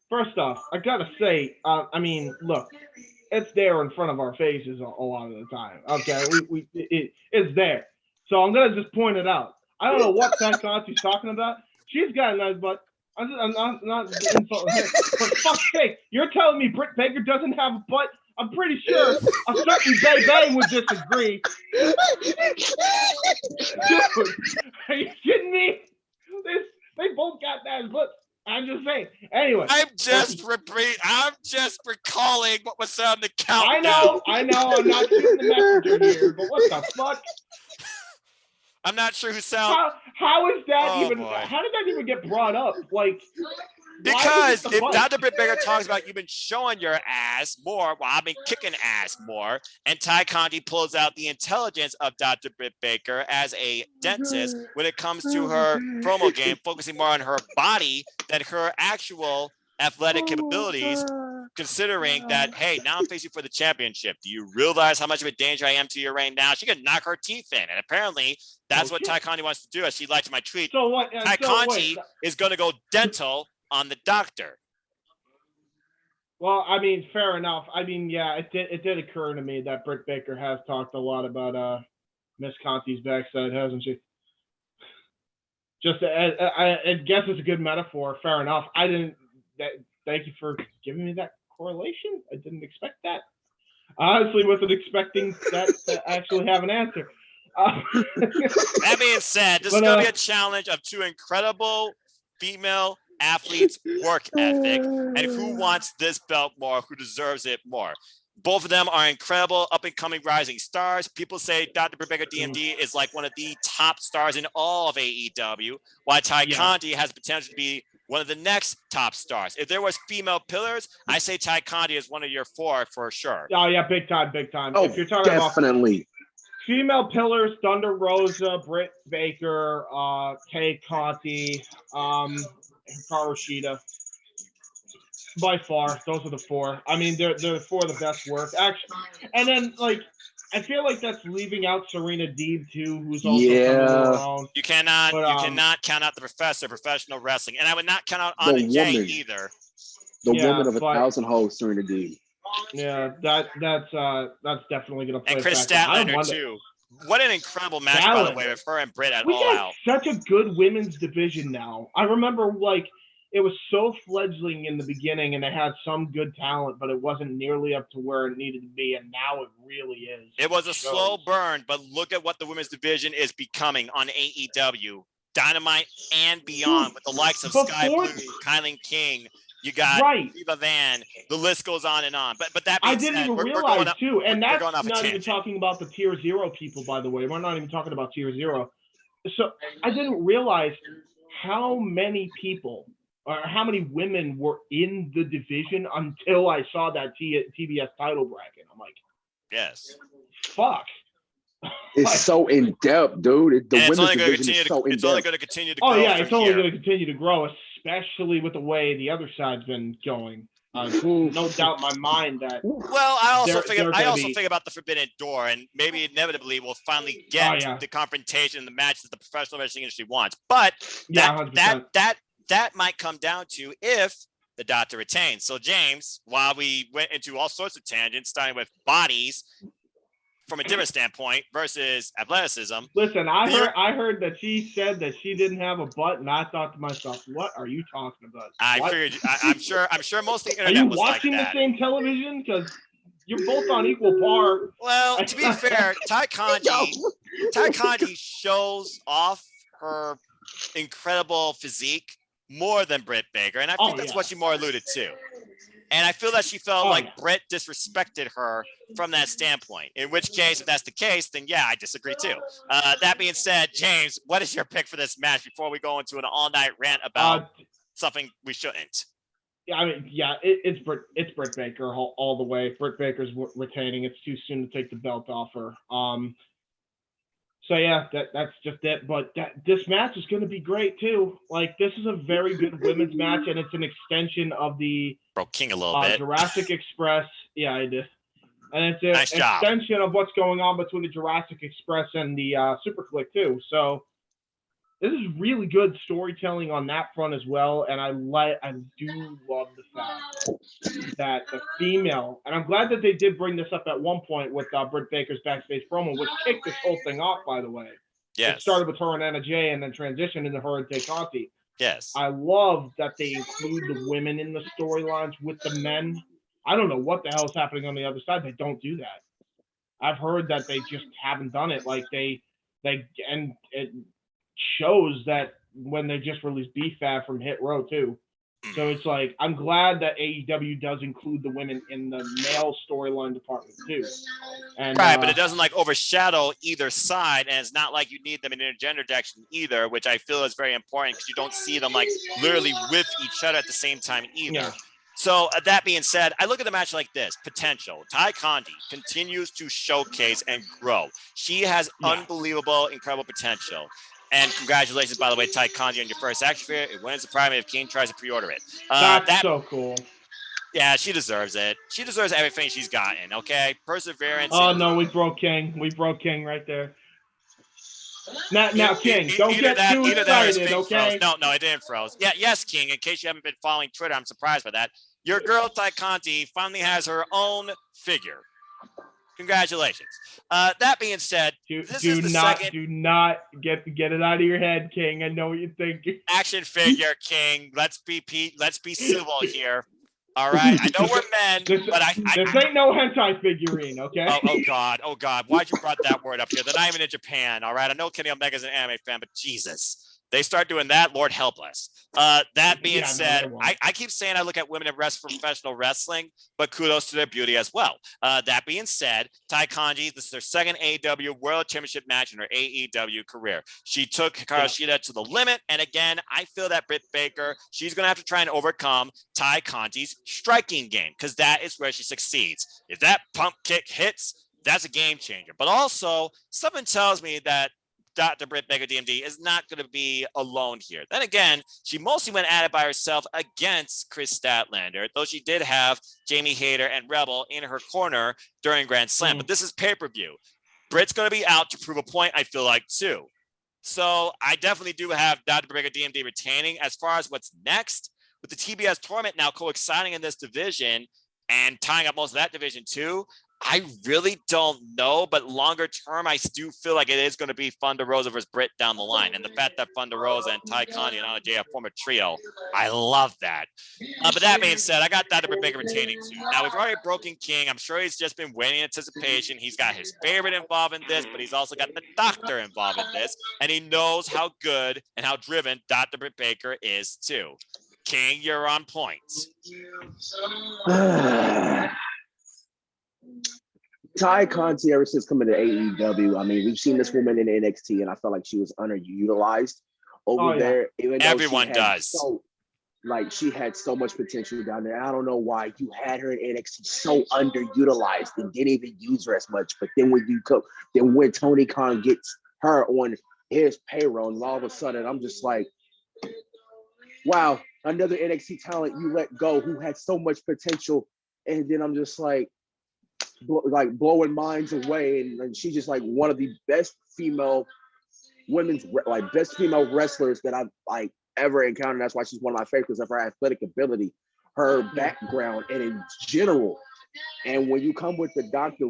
First off, I gotta say, look, it's there in front of our faces a lot of the time. Okay, it's there. So I'm gonna just point it out. I don't know what Tay Conti's talking about. She's got a nice butt. I'm not insulting her. For fuck's sake, you're telling me Britt Baker doesn't have a butt? I'm pretty sure a certain Bay would disagree. Dude, are you kidding me? They both got nice butts. I'm just saying. Anyway. I'm just recalling what was on the countdown. I know. I'm not shooting the messenger here, but what the fuck? I'm not sure who sounds. How is that even? Boy. How did that even get brought up? Like, Because if Dr. Britt Baker talks about you've been showing your ass more, well, I've been kicking ass more, and Ty Conti pulls out the intelligence of Dr. Britt Baker as a dentist when it comes to her promo game, focusing more on her body than her actual athletic capabilities, considering that, hey, now I'm facing for the championship. Do you realize how much of a danger I am to you right now? She could knock her teeth in, and apparently that's what Ty Conti wants to do, as she liked my tweet. So what? Ty Conti is going to go dental on the doctor. Well, I mean, fair enough. I mean, yeah, it did occur to me that Britt Baker has talked a lot about Miss Conti's backside, hasn't she? Just, I guess it's a good metaphor. Fair enough. Thank you for giving me that correlation. I didn't expect that. I honestly wasn't expecting that to actually have an answer. That being said, this is going to be a challenge of two incredible female athletes' work ethic, and who wants this belt more, who deserves it more. Both of them are incredible up-and-coming rising stars. People say Dr. Britt Baker DMD is like one of the top stars in all of AEW, while Ty Conti has potential to be one of the next top stars. If there was female pillars, I say Ty Conti is one of your four for sure. Oh, yeah, big time, big time. Oh, if you're talking definitely. About female pillars, Thunder Rosa, Britt Baker, Tay Conti, Hikaru Shida. By far, those are the four. I mean, they're four of the best work. Actually, and then, like, I feel like that's leaving out Serena Deeb, too, who's also coming to her own. You cannot count out the professional wrestling. And I would not count out Anna Jay either. The woman of 1,000 hoes, Serena Deeb. Yeah, that's definitely going to play. And Chris Statlander, too. What an incredible match, by the way, with her and Britt at All Out. Such a good women's division now. I remember, like, it was so fledgling in the beginning, and they had some good talent, but it wasn't nearly up to where it needed to be, and now it really is. It was a slow burn, but look at what the women's division is becoming on AEW. Dynamite and beyond, with the likes of Sky Blue, Kylan King. You got Eva Van. The list goes on and on. But that being said, I didn't even realize, too, and that's not even talking about the Tier 0 people, by the way. We're not even talking about Tier 0. So I didn't realize how many people or how many women were in the division until I saw that TBS title bracket. I'm like, yes. Fuck. It's so in depth, dude. It's only going to continue to grow. It's only going to continue to grow, especially with the way the other side's been going. No doubt in my mind that. Well, I also think about the Forbidden Door, and maybe inevitably we'll finally get the confrontation, the match that the professional wrestling industry wants. But that might come down to if the doctor retains. So, James, while we went into all sorts of tangents, starting with bodies from a different standpoint versus athleticism. Listen, I heard that she said that she didn't have a butt, and I thought to myself, "What are you talking about?" Figured. I'm sure most of the internet was like that. Are you watching the same television? Because you're both on equal par. Well, to be fair, Ty Conti shows off her incredible physique more than Britt Baker, and I think that's what she more alluded to. And I feel that she felt like Britt disrespected her from that standpoint. In which case, if that's the case, then yeah, I disagree too. That being said, James, what is your pick for this match before we go into an all-night rant about something we shouldn't? Yeah, I mean, it's Britt Baker all the way. Britt Baker's retaining. It's too soon to take the belt off her. So yeah, that's just it. But this match is going to be great too. Like, this is a very good women's match, and it's an extension of the King a little bit. Jurassic Express. Yeah, I did. And it's an extension of what's going on between the Jurassic Express and the Super Click too. So this is really good storytelling on that front as well. And I do love the fact that the female, and I'm glad that they did bring this up at one point with Britt Baker's backstage promo, which kicked this whole thing off, by the way. Yes. It started with her and Anna Jay and then transitioned into her and Tay Conti. Yes. I love that they include the women in the storylines with the men. I don't know what the hell is happening on the other side. They don't do that. I've heard that they just haven't done it. Like and it shows that when they just released BFAB from Hit Row too. So it's like, I'm glad that AEW does include the women in the male storyline department too. And right, but it doesn't like overshadow either side, and it's not like you need them in intergender direction either, which I feel is very important because you don't see them like literally with each other at the same time either. Yeah. So that being said, I look at the match like this: potential. Ty Conti continues to showcase and grow. She has unbelievable, incredible potential. And congratulations, by the way, Ty Conti, on your first action figure. It wins the Prime if King tries to pre-order it. That's so cool. Yeah, she deserves it. She deserves everything she's gotten, okay? Perseverance. Oh, no, we broke King. We broke King right there. Now, King, don't get too excited, okay? Froze. No, it didn't froze. Yeah, yes, King, in case you haven't been following Twitter, I'm surprised by that. Your girl, Ty Conti, finally has her own figure. Congratulations. That being said, do not get it out of your head, King. I know what you're thinking. Action figure, King. Let's be civil here. All right, I know we're men, but this ain't no hentai figurine, okay? Oh God! Why'd you brought that word up here? They're not even in Japan. All right, I know Kenny Omega's an anime fan, but Jesus. They start doing that, Lord help us. That being said, I keep saying I look at women in professional wrestling, but kudos to their beauty as well. That being said, Ty Conti, this is her second AEW World Championship match in her AEW career. She took Hikaru Shida to the limit, and again, I feel that Britt Baker, she's going to have to try and overcome Ty Conti's striking game, because that is where she succeeds. If that pump kick hits, that's a game changer. But also, something tells me that Dr. Britt Baker DMD is not going to be alone here. Then again, she mostly went at it by herself against Chris Statlander, though she did have Jamie Hayter and Rebel in her corner during Grand Slam. But this is pay-per-view. Britt's going to be out to prove a point, I feel like, too. So I definitely do have Dr. Britt Baker DMD retaining. As far as what's next, with the TBS tournament now coinciding in this division and tying up most of that division too, I really don't know, but longer term, I do feel like it is going to be Thunder Rosa versus Britt down the line. And the fact that Thunder Rosa and Ty Conti and Anna Jay form a trio, I love that. But that being said, I got Dr. Britt Baker retaining too. Now, we've already broken King. I'm sure he's just been waiting in anticipation. He's got his favorite involved in this, but he's also got the doctor involved in this. And he knows how good and how driven Dr. Britt Baker is too. King, you're on point. Ty Conti, ever since coming to AEW, I mean, we've seen this woman in NXT, and I felt like she was underutilized over there. Even everyone does. She had so much potential down there. I don't know why you had her in NXT so underutilized and didn't even use her as much. But then when Tony Khan gets her on his payroll, and all of a sudden I'm just like, wow, another NXT talent you let go who had so much potential, and then I'm just like blowing minds away, and she's just like one of the best female wrestlers that I've ever encountered. That's why she's one of my favorites of her athletic ability, her background, and in general. And when you come with the doctor,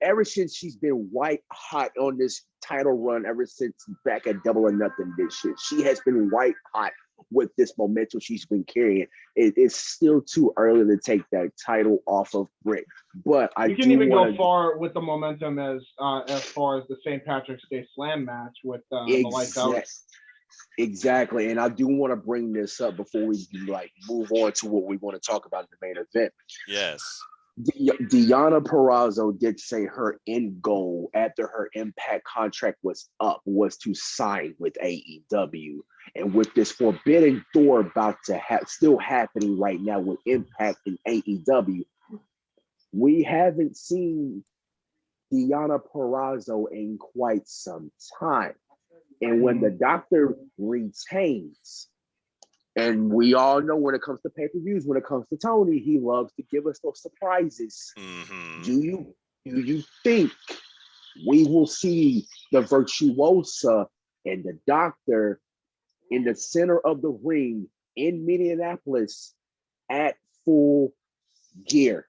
ever since she's been white hot on this title run, ever since back at Double or Nothing this shit, she has been white hot with this momentum she's been carrying. It's still too early to take that title off of Britt, but you can even go far with the momentum as far as the St. Patrick's Day Slam match with the Lights Out. Exactly, and I do want to bring this up before we move on to what we want to talk about in the main event. Yes. Deonna Purrazzo did say her end goal after her Impact contract was up was to sign with AEW. And with this Forbidden Door about to still happening right now with Impact and AEW, we haven't seen Deonna Purrazzo in quite some time. And when the doctor retains, and we all know when it comes to pay-per-views, when it comes to Tony, he loves to give us those surprises. Mm-hmm. Do you think we will see the Virtuosa and the doctor in the center of the ring in Minneapolis at Full Gear?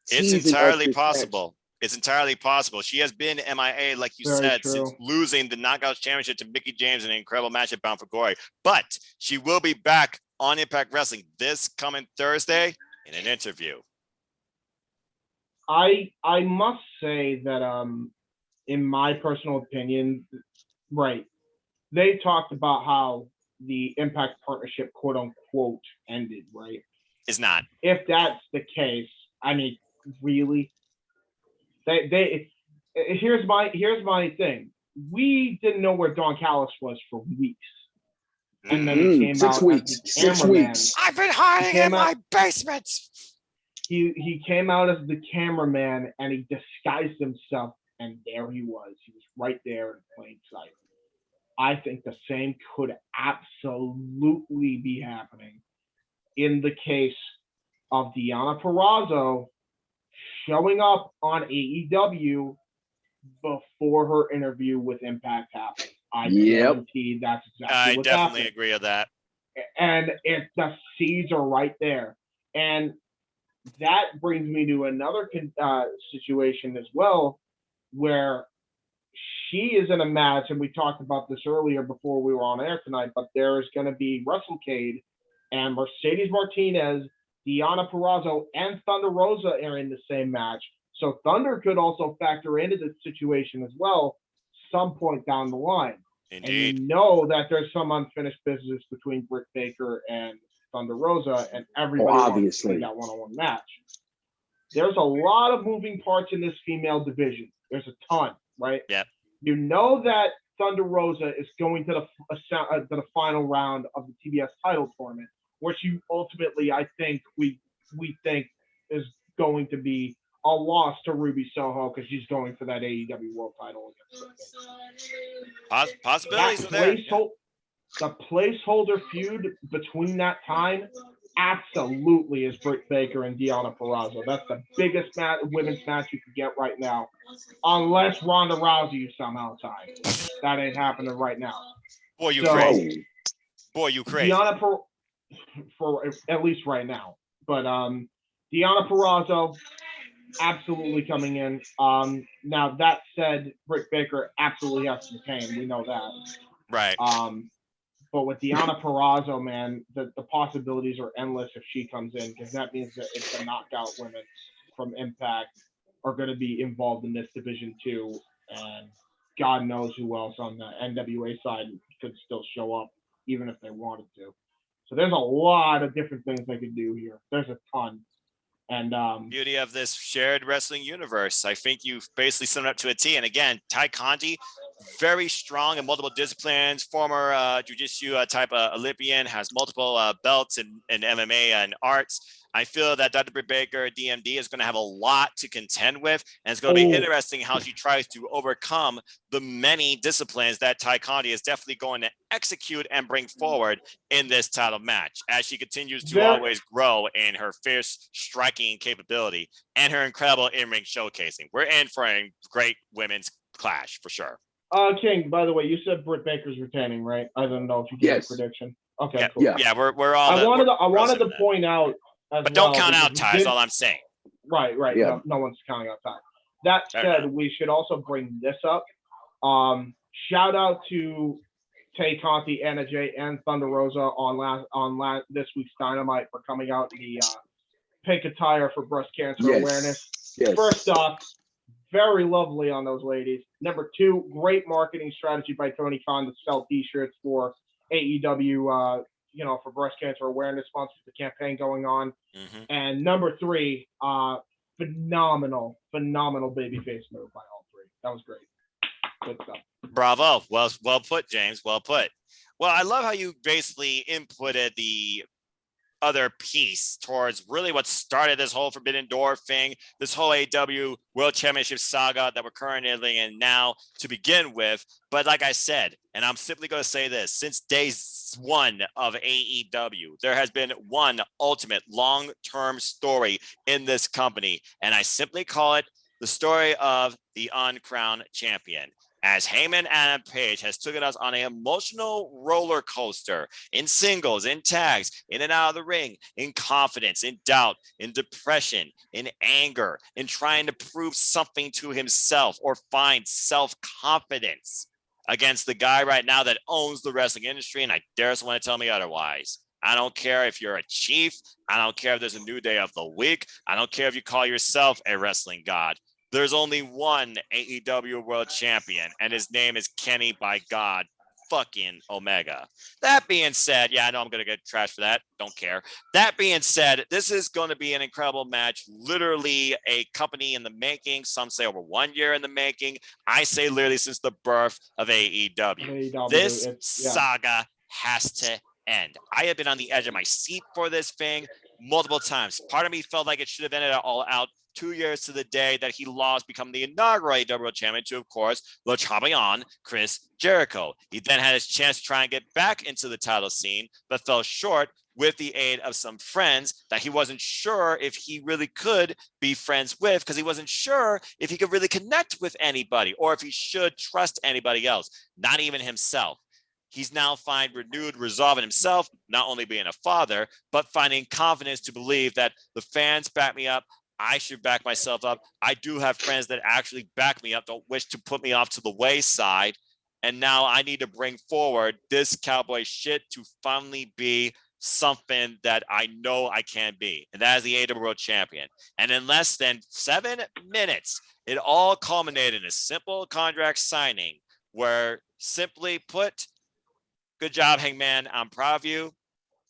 It's entirely possible. It's entirely possible. She has been MIA, like you said, since losing the Knockouts Championship to Mickie James in an incredible match at Bound for Glory. But she will be back on Impact Wrestling this coming Thursday in an interview. I must say that in my personal opinion, right, they talked about how the Impact partnership, quote unquote, ended, right? It's not. If that's the case, I mean, really, here's my thing. We didn't know where Don Callis was for weeks, and then he came 6 out weeks. as the 6 cameraman. weeks. I've been hiding in my basement. He came out as the cameraman, and he disguised himself, and there he was. He was right there in plain sight. I think the same could absolutely be happening in the case of Deonna Purrazzo showing up on AEW before her interview with Impact happened. I guarantee that's exactly what's happening. I definitely agree with that. And the seeds are right there. And that brings me to another situation as well, where she is in a match, and we talked about this earlier before we were on air tonight, but there's going to be WrestleCade, and Mercedes Martinez, Deonna Purrazzo, and Thunder Rosa are in the same match. So Thunder could also factor into this situation as well some point down the line. Indeed. And you know that there's some unfinished business between Britt Baker and Thunder Rosa, and everybody wants to play that one-on-one match. There's a lot of moving parts in this female division. There's a ton, right? Yep. You know that Thunder Rosa is going to the final round of the TBS title tournament, which you ultimately, I think, we think is going to be a loss to Ruby Soho because she's going for that AEW World Title against possibilities are there. The placeholder feud between that time absolutely is Britt Baker and Deonna Purrazzo. That's the biggest women's match you could get right now, unless Ronda Rousey is somehow tied. That ain't happening right now. Boy, you crazy. Deonna for at least right now. But Deonna Purrazzo absolutely coming in. Now that said, Britt Baker absolutely has to retain. We know that. Right. But with Deonna Purrazzo, man, the possibilities are endless if she comes in, because that means that it's the knockout women from Impact are going to be involved in this division too. And God knows who else on the NWA side could still show up, even if they wanted to. So there's a lot of different things they could do here. There's a ton. And beauty of this shared wrestling universe. I think you've basically summed it up to a T. And again, Ty Conti, very strong in multiple disciplines, former jiu-jitsu type Olympian, has multiple belts in MMA and arts. I feel that Dr. Britt Baker, DMD, is going to have a lot to contend with, and it's going to be interesting how she tries to overcome the many disciplines that Ty Conti is definitely going to execute and bring forward in this title match, as she continues to always grow in her fierce striking capability and her incredible in-ring showcasing. We're in for a great women's clash for sure. King, by the way, you said Britt Baker's retaining, right? I don't know if you gave a prediction. Okay, yeah, cool. Yeah, we're all. I wanted to point out. But don't count out Ty, is all I'm saying. Right. Yeah. No one's counting out Ty. That said, we should also bring this up. Shout out to Tay Conti, Anna Jay, and Thunder Rosa on this week's Dynamite for coming out in the pink attire for breast cancer awareness. Yes. First off, very lovely on those ladies. Number two, great marketing strategy by Tony Khan to sell T-shirts for AEW. For breast cancer awareness, sponsors the campaign going on. Mm-hmm. And number three, phenomenal babyface move by all three. That was great. Good stuff. Bravo. Well put, James. Well put. Well, I love how you basically inputted the other piece towards really what started this whole Forbidden Door thing, this whole AEW World Championship saga that we're currently in now to begin with. But like I said, and I'm simply going to say this, since day one of AEW, there has been one ultimate long-term story in this company, and I simply call it the story of the uncrowned champion. As Heyman Adam Page has taken us on an emotional roller coaster in singles, in tags, in and out of the ring, in confidence, in doubt, in depression, in anger, in trying to prove something to himself or find self-confidence against the guy right now that owns the wrestling industry, and I dare someone to tell me otherwise. I don't care if you're a chief. I don't care if there's a new day of the week. I don't care if you call yourself a wrestling god. There's only one AEW World Champion, and his name is Kenny by God fucking Omega. That being said, yeah, I know I'm going to get trashed for that. Don't care. That being said, this is going to be an incredible match. Literally a company in the making. Some say over 1 year in the making. I say literally since the birth of AEW. This saga has to end. I have been on the edge of my seat for this thing multiple times. Part of me felt like it should have ended all out 2 years to the day that he lost, become the inaugural AEW champion to, of course, Le Champion, Chris Jericho. He then had his chance to try and get back into the title scene, but fell short with the aid of some friends that he wasn't sure if he really could be friends with, because he wasn't sure if he could really connect with anybody or if he should trust anybody else, not even himself. He's now find renewed resolve in himself, not only being a father, but finding confidence to believe that the fans back me up. I should back myself up. I do have friends that actually back me up, don't wish to put me off to the wayside. And now I need to bring forward this cowboy shit to finally be something that I know I can be. And that is the AEW World Champion. And in less than 7 minutes, it all culminated in a simple contract signing where, simply put, good job, Hangman. I'm proud of you.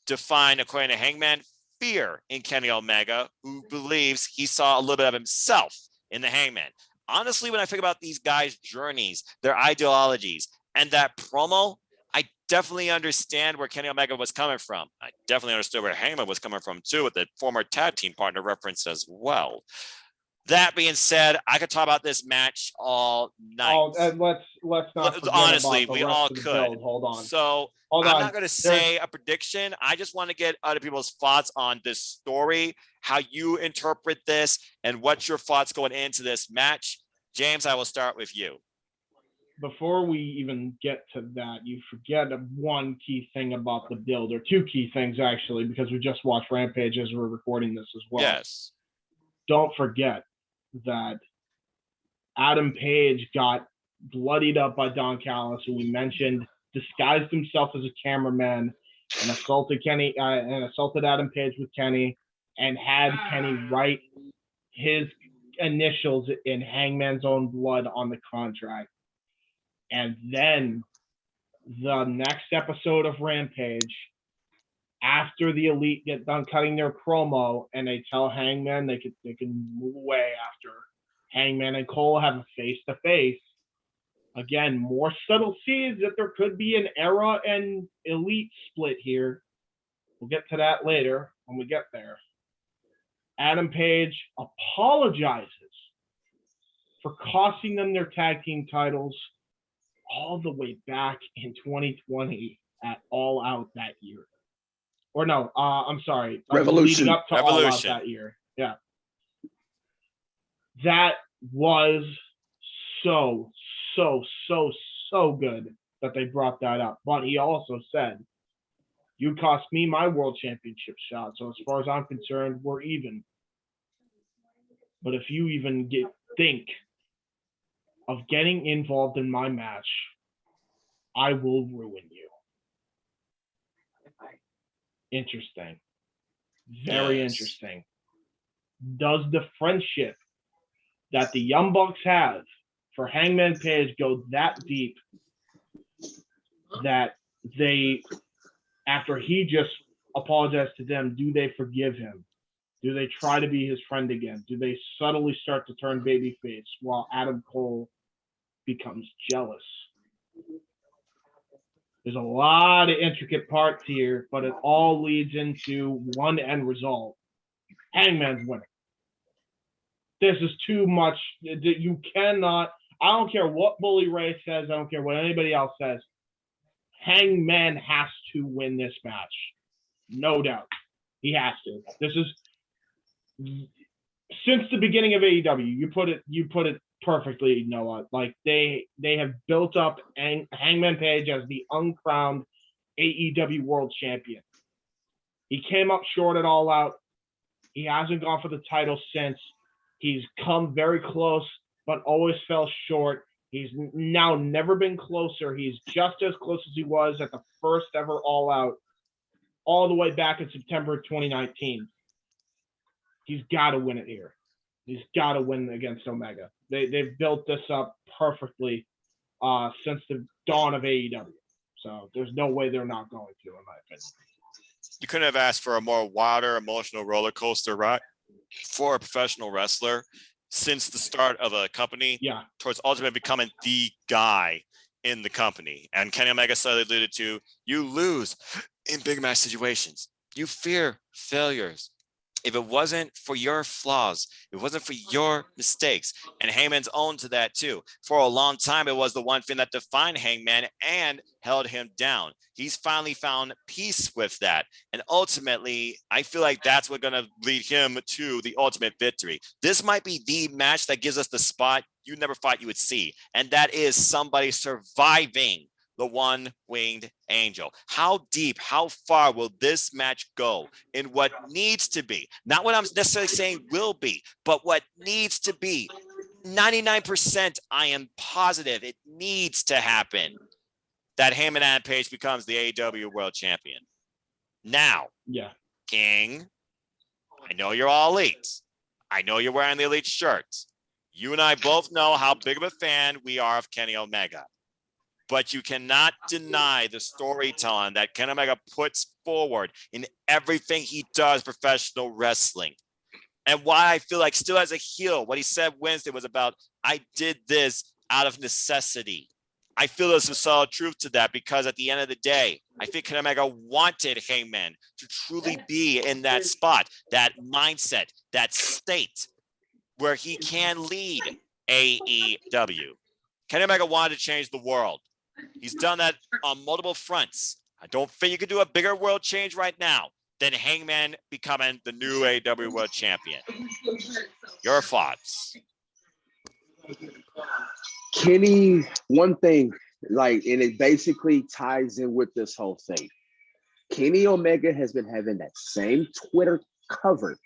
Define, according to Hangman, fear in Kenny Omega, who believes he saw a little bit of himself in the Hangman. Honestly, when I think about these guys' journeys, their ideologies, and that promo, I definitely understand where Kenny Omega was coming from. I definitely understood where Hangman was coming from, too, with the former tag team partner reference as well. That being said, I could talk about this match all night. Oh, and let's not forget honestly, about the we rest all of the could. build. Hold on. So I'm not going to say a prediction. I just want to get other people's thoughts on this story, how you interpret this, and what's your thoughts going into this match. James, I will start with you. Before we even get to that, you forget one key thing about the build, or two key things, actually, because we just watched Rampage as we're recording this as well. Yes. Don't forget that Adam Page got bloodied up by Don Callis, who we mentioned disguised himself as a cameraman and assaulted Adam Page with Kenny, and had Kenny write his initials in Hangman's own blood on the contract. And then the next episode of Rampage, after the Elite get done cutting their promo and they tell Hangman they can move away after Hangman and Cole have a face-to-face, again, more subtle seeds that there could be an Era and Elite split here. We'll get to that later when we get there. Adam Page apologizes for costing them their tag team titles all the way back in 2020 at All Out that year. Or no, I'm sorry. Revolution. Leading up to Revolution. All Out that year. Yeah. That was so good that they brought that up. But he also said, you cost me my world championship shot. So as far as I'm concerned, we're even. But if you even think of getting involved in my match, I will ruin you. Interesting. Very interesting. Does the friendship that the Young Bucks have for Hangman Page go that deep that they, after he just apologized to them, do they forgive him? Do they try to be his friend again? Do they subtly start to turn babyface while Adam Cole becomes jealous? There's a lot of intricate parts here, but it all leads into one end result. Hangman's winning. This is too much. You cannot, I don't care what Bully Ray says, I don't care what anybody else says. Hangman has to win this match. No doubt. He has to. This is, since the beginning of AEW, you put it perfectly, Noah. Like they have built up Hangman Page as the uncrowned AEW World Champion. He came up short at All Out. He hasn't gone for the title since. He's come very close, but always fell short. He's now never been closer. He's just as close as he was at the first ever All Out, all the way back in September 2019. He's got to win it here. He's got to win against Omega. They've built this up perfectly since the dawn of AEW. So there's no way they're not going to, in my opinion. You couldn't have asked for a more wilder emotional roller coaster ride for a professional wrestler since the start of a company towards ultimately becoming the guy in the company. And Kenny Omega slightly alluded to, you lose in big match situations. You fear failures. If it wasn't for your flaws, if it wasn't for your mistakes, and Heyman's owned to that too. For a long time, it was the one thing that defined Hangman and held him down. He's finally found peace with that. And ultimately, I feel like that's what's going to lead him to the ultimate victory. This might be the match that gives us the spot you never thought you would see. And that is somebody surviving the one-winged angel. How deep, how far will this match go in what needs to be? Not what I'm necessarily saying will be, but what needs to be. 99% I am positive it needs to happen that Heyman Adam Page becomes the AEW World Champion. Now, King, I know you're all elite. I know you're wearing the elite shirts. You and I both know how big of a fan we are of Kenny Omega. But you cannot deny the storytelling that Kenny Omega puts forward in everything he does professional wrestling. And why I feel like still as a heel, what he said Wednesday was about, I did this out of necessity. I feel there's some solid truth to that because at the end of the day, I think Kenny Omega wanted Heyman to truly be in that spot, that mindset, that state where he can lead AEW. Kenny Omega wanted to change the world. He's done that on multiple fronts. I don't think you could do a bigger world change right now than Hangman becoming the new AEW World Champion. Your thoughts? Kenny, one thing, and it basically ties in with this whole thing. Kenny Omega has been having that same Twitter cover,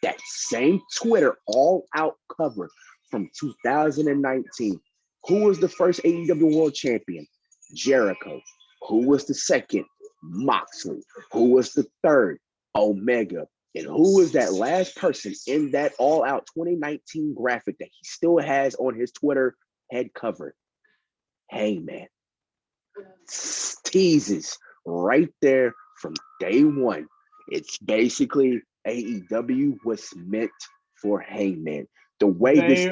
that same Twitter all-out cover from 2019. Who was the first AEW World Champion? Jericho. Who was the second? Moxley. Who was the third? Omega. And who was that last person in that all-out 2019 graphic that he still has on his Twitter head cover? Hangman. Teases right there from day one. It's basically AEW was meant for Hangman. The way this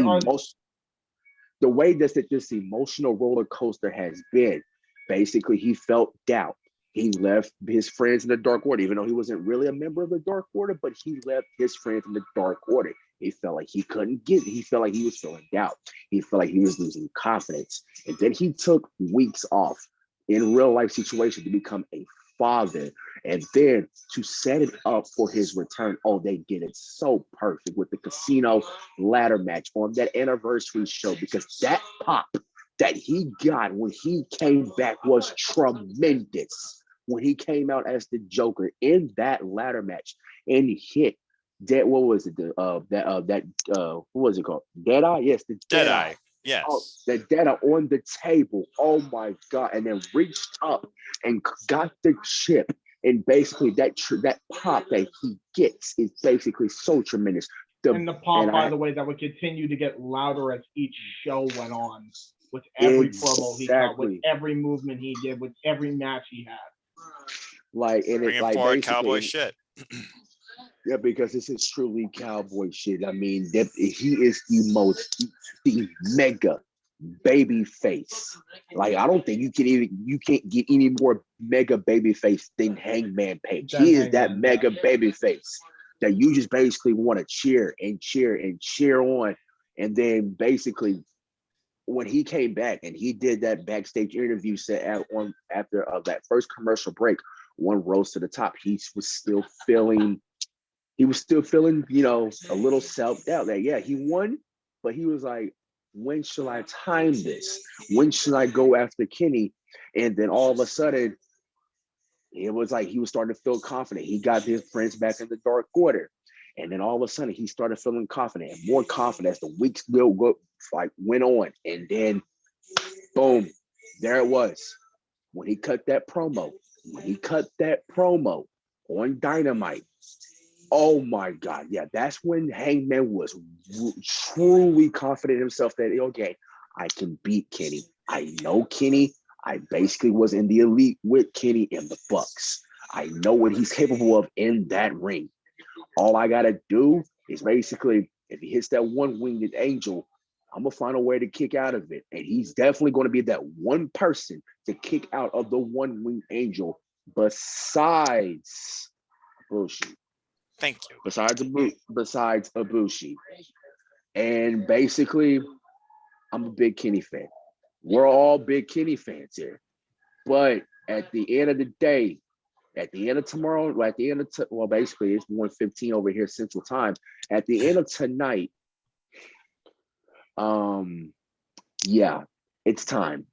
emotional roller coaster has been, basically he felt doubt. He left his friends in the Dark Order, even though he wasn't really a member of the Dark Order, but he left his friends in the Dark Order. He felt like he couldn't get it. He felt like he was feeling doubt. He felt like he was losing confidence. And then he took weeks off in real life situation to become a father. And then to set it up for his return, they did it so perfect with the casino ladder match on that anniversary show, because that pop that he got when he came back was tremendous. When he came out as the Joker in that ladder match and he hit that, what was it? What was it called? Deadeye? Yes, the Deadeye. Yes. The Deadeye on the table. Oh my God. And then reached up and got the chip. And basically that pop that he gets is basically so tremendous. And the pop, by the way, that would continue to get louder as each show went on. With every promo he got, with every movement he did, with every match he had. Bringing forward cowboy shit. Yeah, because this is truly cowboy shit. I mean, he is the mega baby face. I don't think you can't get any more mega baby face than Hangman Page. He is that mega baby face that you just basically want to cheer and cheer and cheer on. And then basically when he came back and he did that backstage interview set after that first commercial break, one rose to the top, he was still feeling, a little self-doubt that, he won, but he was like, when shall I time this? When should I go after Kenny? And then all of a sudden, it was like he was starting to feel confident. He got his friends back in the Dark Order. And then all of a sudden, he started feeling confident and more confident as the weeks went on. And then, boom, there it was. When he cut that promo on Dynamite, oh my God, that's when Hangman was truly confident in himself that, okay, I can beat Kenny. I know Kenny. I basically was in the elite with Kenny and the Bucks. I know what he's capable of in that ring. All I gotta do is basically, if he hits that one-winged angel, I'm gonna find a way to kick out of it. And he's definitely going to be that one person to kick out of the one-winged angel besides Ibushi. Thank you. Besides Ibushi. And basically, I'm a big Kenny fan. We're all big Kenny fans here. But at the end of the day, at the end of tomorrow, basically it's 1:15 over here Central Time. At the end of tonight, it's time.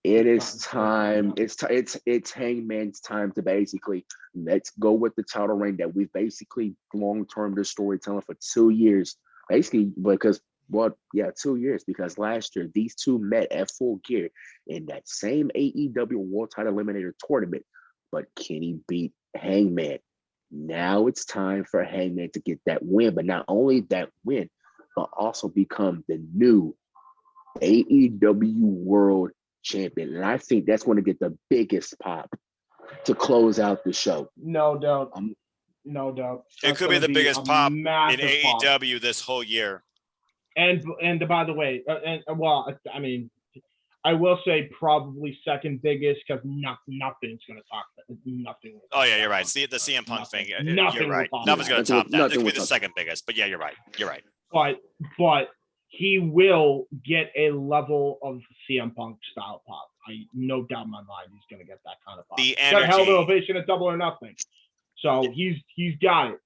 It is time. It's Hangman's time to basically let's go with the title reign that we've basically long-term this storytelling for 2 years. Basically, because 2 years, because last year these two met at Full Gear in that same AEW World Title Eliminator tournament, but Kenny beat Hangman. Now it's time for Hangman to get that win, but not only that win, but also become the new AEW World Champion. And I think that's going to get the biggest pop to close out the show. No doubt. No doubt. It could be the biggest pop in AEW this whole year. And by the way, I mean, I will say probably second biggest because nothing's going to top that. Nothing. Oh yeah, you're right. See the CM Punk thing. Nothing. You're right. Nothing's going to top that. It could be the second biggest, but yeah, you're right. You're right. But he will get a level of CM Punk style pop. I no doubt in my mind he's going to get that kind of pop. The energy. Got held ovation at Double or Nothing. So he's got it.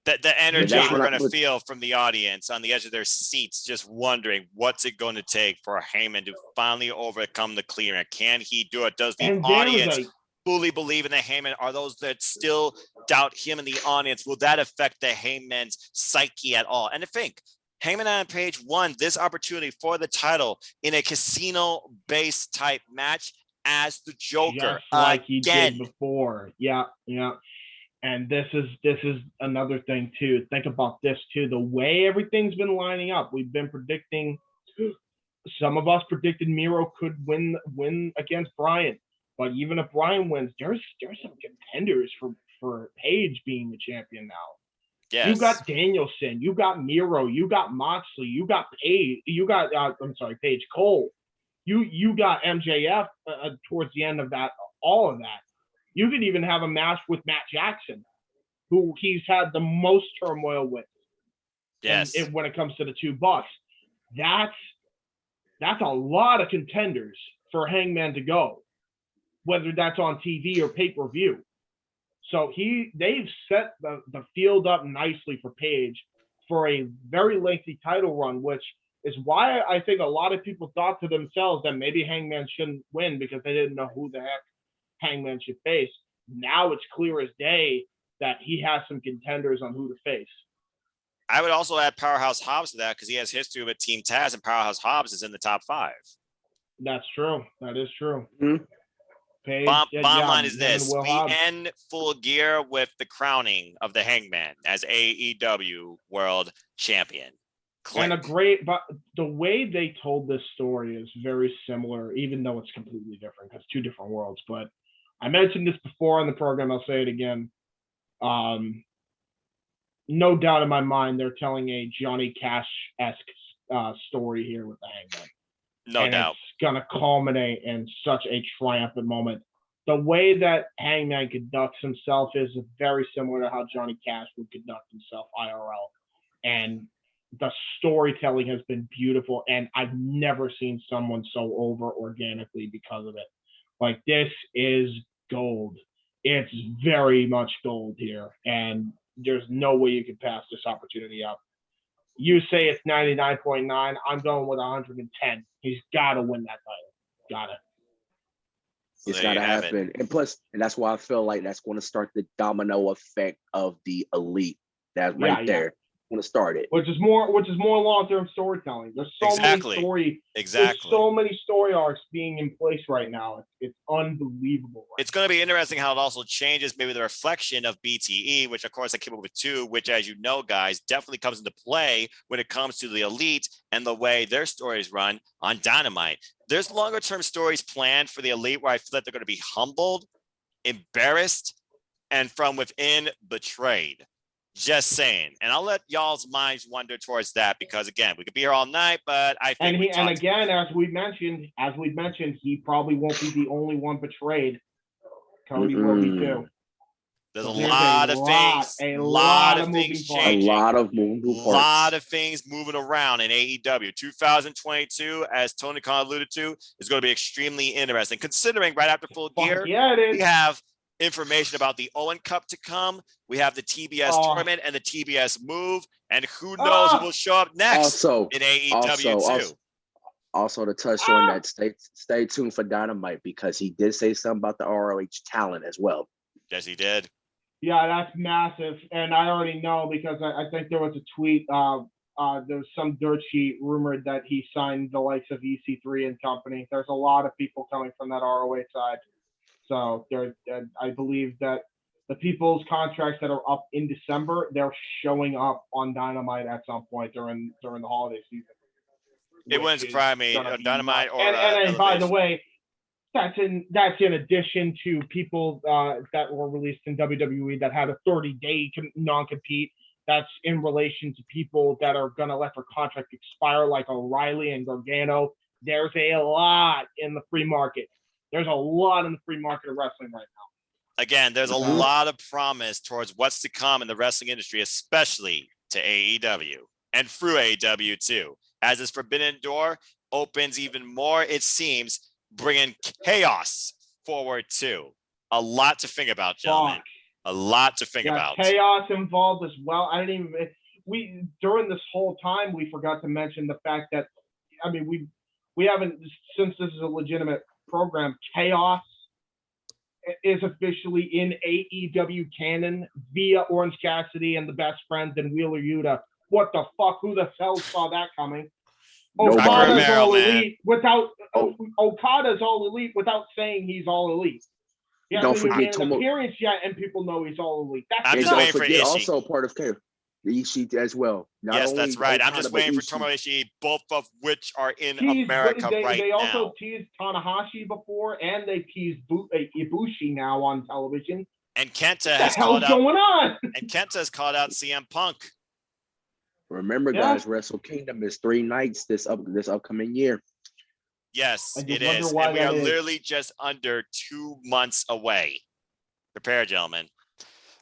The energy we're going to feel from the audience on the edge of their seats, just wondering what's it going to take for Heyman to finally overcome the clearer. Can he do it? Does the audience fully believe in the Heyman? Are those that still doubt him in the audience? Will that affect the Heyman's psyche at all? And to think, Heyman on Page won this opportunity for the title in a casino-based type match as the Joker. Just like he did before. Yeah. And this is another thing too. Think about this too. The way everything's been lining up, we've been predicting. Some of us predicted Miro could win against Bryan, but even if Bryan wins, there's some contenders for Page being the champion now. Yes. You got Danielson, you got Miro, you got Moxley, you got Page, Page Cole, you got MJF towards the end of that, all of that. You could even have a match with Matt Jackson, who he's had the most turmoil with. Yes. And when it comes to the two Bucks, that's a lot of contenders for Hangman to go, whether that's on TV or pay-per-view. So they've set the field up nicely for Page for a very lengthy title run, which is why I think a lot of people thought to themselves that maybe Hangman shouldn't win because they didn't know who the heck Hangman should face. Now it's clear as day that he has some contenders on who to face. I would also add Powerhouse Hobbs to that because he has history with Team Taz, and Powerhouse Hobbs is in the top 5. That's true. That is true. Mm-hmm. Bottom line is this: we end Full Gear with the crowning of the Hangman as AEW World Champion. And but the way they told this story is very similar, even though it's completely different because 2 different worlds. But I mentioned this before on the program. I'll say it again. No doubt in my mind, they're telling a Johnny Cash-esque story here with the Hangman. No doubt. It's going to culminate in such a triumphant moment. The way that Hangman conducts himself is very similar to how Johnny Cash would conduct himself IRL. And the storytelling has been beautiful, and I've never seen someone so over organically because of it. Like, this is gold. It's very much gold here, and there's no way you could pass this opportunity up. You say it's 99.9. I'm going with 110. He's got to win that title. Got it. It's got to happen. And plus, and that's why I feel like that's going to start the domino effect of the elite. That's right there. Going to start it, which is more long-term storytelling. There's so many story arcs being in place right now. It's unbelievable. It's going to be interesting how it also changes maybe the reflection of BTE, which of course I came up with 2, which, as you know, guys, definitely comes into play when it comes to the elite and the way their stories run on Dynamite. there's longer term stories planned for the Elite where I feel that they're going to be humbled, embarrassed, and from within betrayed. Just saying. And I'll let y'all's minds wander towards that because again, we could be here all night, but I think as we've mentioned, he probably won't be the only one betrayed. Cody will be too. There's a lot of things changing. A lot of moving parts. A lot of things moving around in AEW. 2022, as Tony Khan alluded to, is going to be extremely interesting. Considering right after Full Gear, we have information about the Owen Cup to come. We have the TBS tournament and the TBS move, and who knows who will show up next in AEW too. Also to touch on that, stay tuned for Dynamite because he did say something about the ROH talent as well. Yes, he did. Yeah, that's massive, and I already know because I think there was a tweet. There was some dirt sheet rumored that he signed the likes of EC3 and company. There's a lot of people coming from that ROH side, so I believe that the people's contracts that are up in December, they're showing up on Dynamite at some point during the holiday season. It wouldn't surprise me, Dynamite or and by the way. That's in addition to people that were released in WWE that had a 30-day non-compete. That's in relation to people that are going to let their contract expire like O'Reilly and Gargano. There's a lot in the free market. There's a lot in the free market of wrestling right now. Again, there's a lot of promise towards what's to come in the wrestling industry, especially to AEW and through AEW too. As this Forbidden Door opens even more, it seems, bringing chaos forward too. A lot to think about, gentlemen. A lot to think about. Chaos involved as well. We during this whole time we forgot to mention the fact that we haven't, since this is a legitimate program, Chaos is officially in AEW canon via Orange Cassidy and the Best Friends and Wheeler Yuta. What the fuck? Who the hell saw that coming? Okada's all elite Okada's all elite without saying he's all elite. He hasn't even made an appearance yet, and people know he's all elite. I'm just waiting for Ishii. Also part of Chaos. Ishii as well. Yes, that's right. I'm just waiting for Tomohiro Ishii, both of which are in America right now. They also teased Tanahashi before, and they teased Ibushi now on television. And Kenta has called out. What's going on? And Kenta has called out CM Punk. Remember, guys, Wrestle Kingdom is 3 nights this upcoming year. Yes, it is. And we are literally just under 2 months away. Prepare, gentlemen.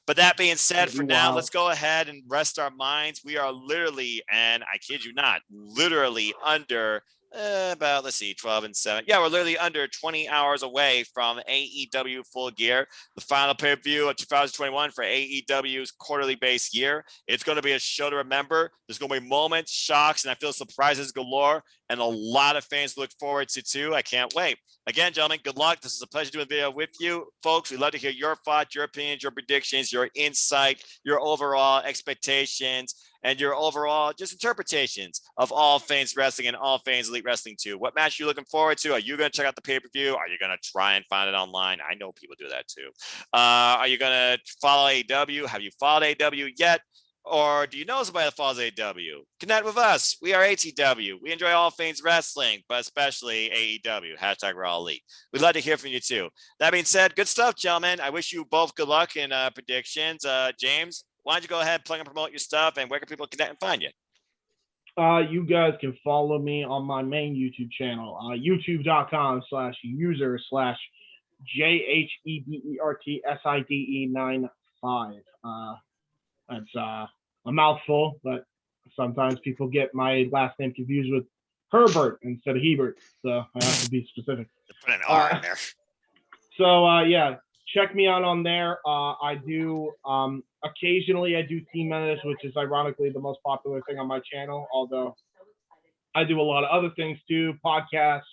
But that being said, for now, let's go ahead and rest our minds. We are literally, and I kid you not, literally under about, 12 and 7. Yeah, we're literally under 20 hours away from AEW Full Gear, the final pay-per-view of 2021 for AEW's quarterly base year. It's going to be a show to remember. There's going to be moments, shocks, and I feel surprises galore, and a lot of fans look forward to too. I can't wait. Again, gentlemen, good luck. This is a pleasure doing the video with you. Folks, we'd love to hear your thoughts, your opinions, your predictions, your insight, your overall expectations, and your overall just interpretations of all things wrestling and all things elite wrestling too. What match are you looking forward to? Are you going to check out the pay-per-view? Are you going to try and find it online? I know people do that too. Are you going to follow AEW? Have you followed AEW yet? Or do you know somebody that follows AEW? Connect with us. We are ATW. We enjoy all things wrestling, but especially AEW. # Raw Elite. We'd love to hear from you too. That being said, good stuff, gentlemen. I wish you both good luck in predictions. James, why don't you go ahead, plug and promote your stuff, and where can people connect and find you? You guys can follow me on my main YouTube channel, youtube.com/user/JHEBERTSIDE95. That's a mouthful, but sometimes people get my last name confused with Herbert instead of Hebert, so I have to be specific. Put an R in there. So yeah, check me out on there. I do occasionally I do Team Menace, which is ironically the most popular thing on my channel, although I do a lot of other things too, podcasts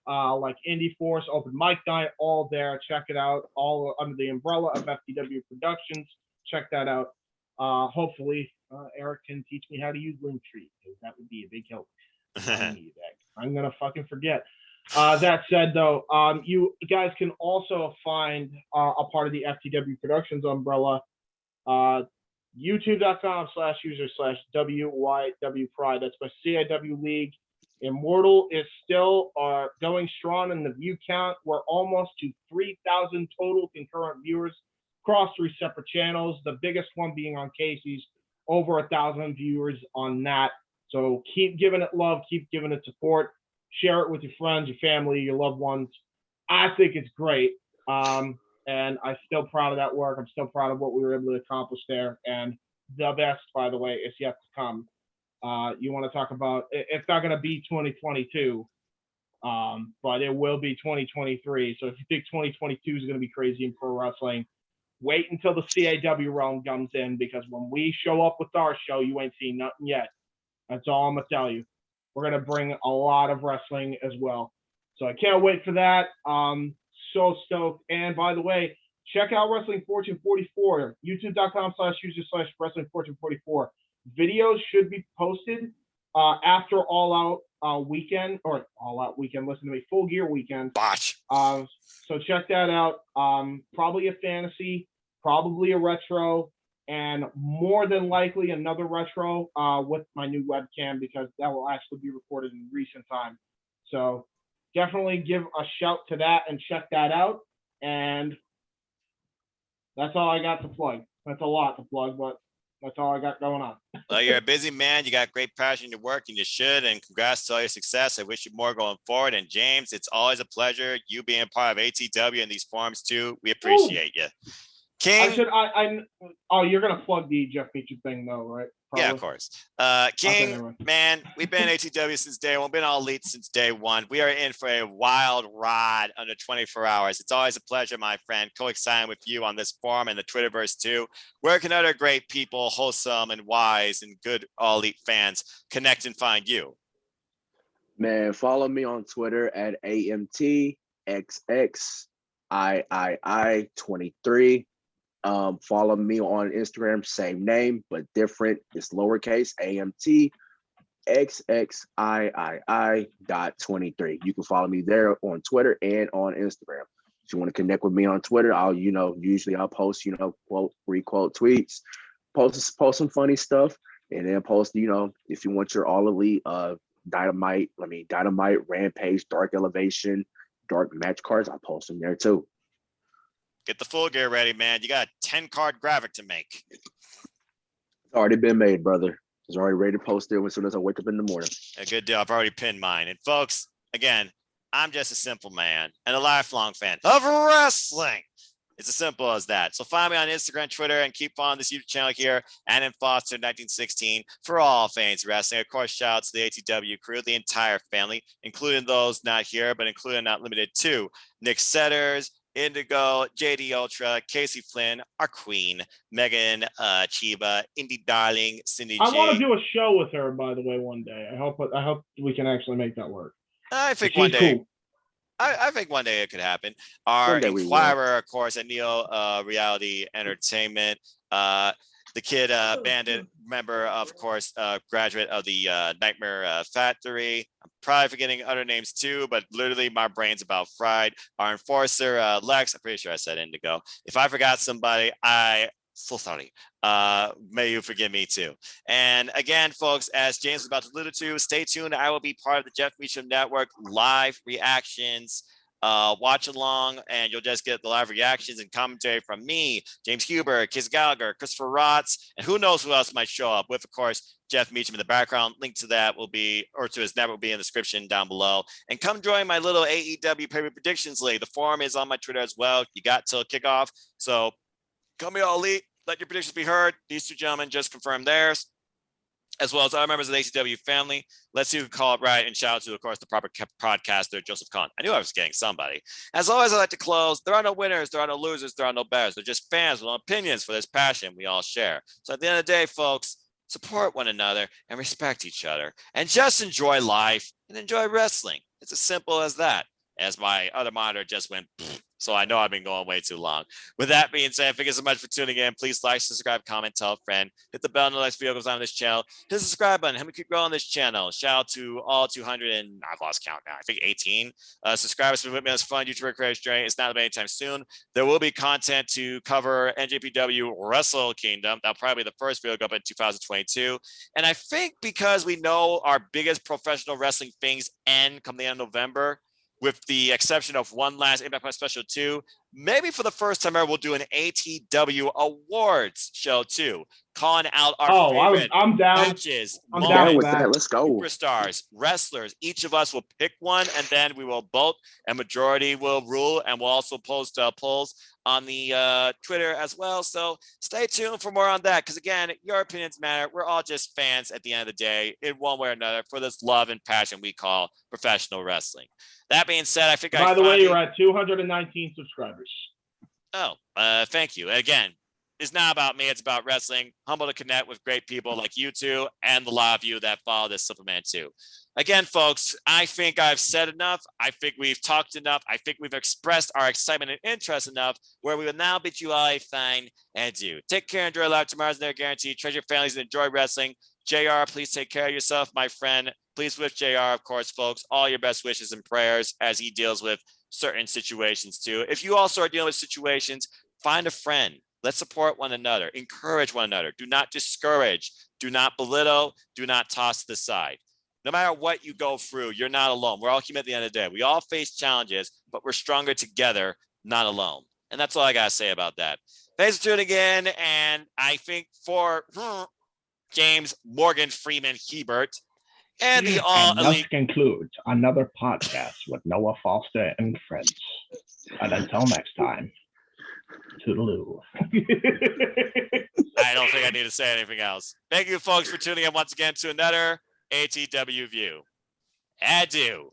like Indie Force, Open Mic Night, all there. Check it out, all under the umbrella of FTW Productions. Check that out. Hopefully Eric can teach me how to use Linktree, because that would be a big help. I'm gonna fucking forget. That said, though, you guys can also find a part of the FTW Productions umbrella, youtube.com/user/WYW Pride. That's my CIW league. Immortal is still going strong in the view count. We're almost to 3,000 total concurrent viewers across 3 separate channels. The biggest one being on Casey's, over 1,000 viewers on that. So keep giving it love, keep giving it support. Share it with your friends, your family, your loved ones. I think it's great. And I'm still proud of that work. I'm still proud of what we were able to accomplish there. And the best, by the way, is yet to come. You want to talk about, it's not going to be 2022, but it will be 2023. So if you think 2022 is going to be crazy in pro wrestling, wait until the CAW realm comes in, because when we show up with our show, you ain't seen nothing yet. That's all I'm going to tell you. We're going to bring a lot of wrestling as well. So I can't wait for that. So stoked. And by the way, check out Wrestling Fortune 44, youtube.com/user/Wrestling Fortune 44. Videos should be posted after All Out weekend, or All Out weekend, listen to me, Full Gear weekend. Botch. So check that out. Probably a fantasy, probably a retro, and more than likely another retro with my new webcam, because that will actually be recorded in recent time. So definitely give a shout to that and check that out. And that's all I got to plug. That's a lot to plug, but that's all I got going on. Well, you're a busy man. You got great passion in your work, and you should. And congrats to all your success. I wish you more going forward. And James, it's always a pleasure. You being part of ATW and these forums too. We appreciate you. King. You're gonna plug the Jeff Meacham thing though, right? Probably. Yeah, of course. King, okay, man, we've been ATW since day one. We've been all elite since day one. We are in for a wild ride under 24 hours. It's always a pleasure, my friend, coexisting with you on this forum and the Twitterverse too. Where can other great people, wholesome and wise and good all elite fans connect and find you? Man, follow me on Twitter at AMTXXIII23. Follow me on Instagram, same name, but different. It's lowercase, AMTXXIII.23. You can follow me there on Twitter and on Instagram. If you want to connect with me on Twitter, usually I'll post, quote, requote tweets, post some funny stuff, and then post, if you want your all elite Dynamite, Rampage, Dark Elevation, Dark match cards, I'll post them there too. Get the full gear ready, man. You got a 10-card graphic to make. It's already been made, brother. It's already ready to post it as soon as I wake up in the morning. A good deal. I've already pinned mine. And folks, again, I'm just a simple man and a lifelong fan of wrestling. It's as simple as that. So find me on Instagram, Twitter, and keep following this YouTube channel here and in Foster 1916 for all fans wrestling. Of course, shout out to the ATW crew, the entire family, including those not here, but including not limited to Nick Setters, Indigo, JD Ultra, Casey Flynn, our queen, Megan Chiba, Indie Darling, Cindy J. I want to do a show with her, by the way, one day. I hope we can actually make that work. I think one day. Cool. I think one day it could happen. Our Inquirer, of course, at Neo Reality Entertainment. The Kid Bandit, member, of course, graduate of the Nightmare Factory. I'm probably forgetting other names too, but literally my brain's about fried. Our enforcer, Lex, I'm pretty sure I said Indigo. If I forgot somebody, I so sorry. May you forgive me too. And again, folks, as James was about to allude to, stay tuned. I will be part of the Jeff Meacham Network live reactions. Watch along, and you'll just get the live reactions and commentary from me, James Huber, Kiz Gallagher, Christopher Rotz, and who knows who else might show up with, of course, Jeff Meacham in the background. Link to that will be, or to his network will be in the description down below. And come join my little AEW Pay Predictions League. The forum is on my Twitter as well. You got till kickoff. So come here, all elite. Let your predictions be heard. These two gentlemen just confirmed theirs, as well as other members of the ATW family. Let's see who can call it right, and shout out to, of course, the proper podcaster, Joseph Kahn. I knew I was getting somebody. As always, I like to close. There are no winners, there are no losers, there are no bears. They're just fans with opinions for this passion we all share. So at the end of the day, folks, support one another and respect each other, and just enjoy life and enjoy wrestling. It's as simple as that. As my other monitor just went So I know I've been going way too long. With that being said, thank you so much for tuning in. Please like, subscribe, comment, tell a friend. Hit the bell when the next video goes on this channel. Hit the subscribe button. Help me keep growing this channel. Shout out to all 200 and I've lost count now. I think 18 subscribers for with me on this fun YouTuber career journey. It's not about anytime soon. There will be content to cover NJPW Wrestle Kingdom. That'll probably be the first video go up in 2022. And I think because we know our biggest professional wrestling things end come the end of November, with the exception of one last Impact Plus Special 2, maybe for the first time ever, we'll do an ATW Awards show too, calling out our favorite I'm down. matches, I'm Down down with that. Let's go. superstars, wrestlers. Each of us will pick one, and then we will vote, and majority will rule, and we'll also post polls on the Twitter as well. So stay tuned for more on that, because again, your opinions matter. We're all just fans at the end of the day, in one way or another, for this love and passion we call professional wrestling. That being said, I think By the way, you're at 219 subscribers. Oh, thank you. Again, it's not about me. It's about wrestling. Humble to connect with great people like you two and the lot of you that follow this supplement too. Again, folks, I think I've said enough. I think we've talked enough. I think we've expressed our excitement and interest enough where we will now bid you all a fine adieu. Take care. Enjoy life. Tomorrow's never guaranteed. Treasure your families and enjoy wrestling. JR, please take care of yourself, my friend. Please wish JR, of course, folks, all your best wishes and prayers as he deals with certain situations too. If you also are dealing with situations, find a friend. Let's support one another. Encourage one another. Do not discourage. Do not belittle. Do not toss to the side. No matter what you go through, you're not alone. We're all human at the end of the day. We all face challenges, but we're stronger together, not alone. And that's all I got to say about that. Thanks for tuning in. And I think for James Morgan Freeman Hebert and the All And Elite. thus concludes another podcast with Noah Foster and friends. And until next time, toodaloo. I don't think I need to say anything else. Thank you, folks, for tuning in once again to another ATW View. Adieu.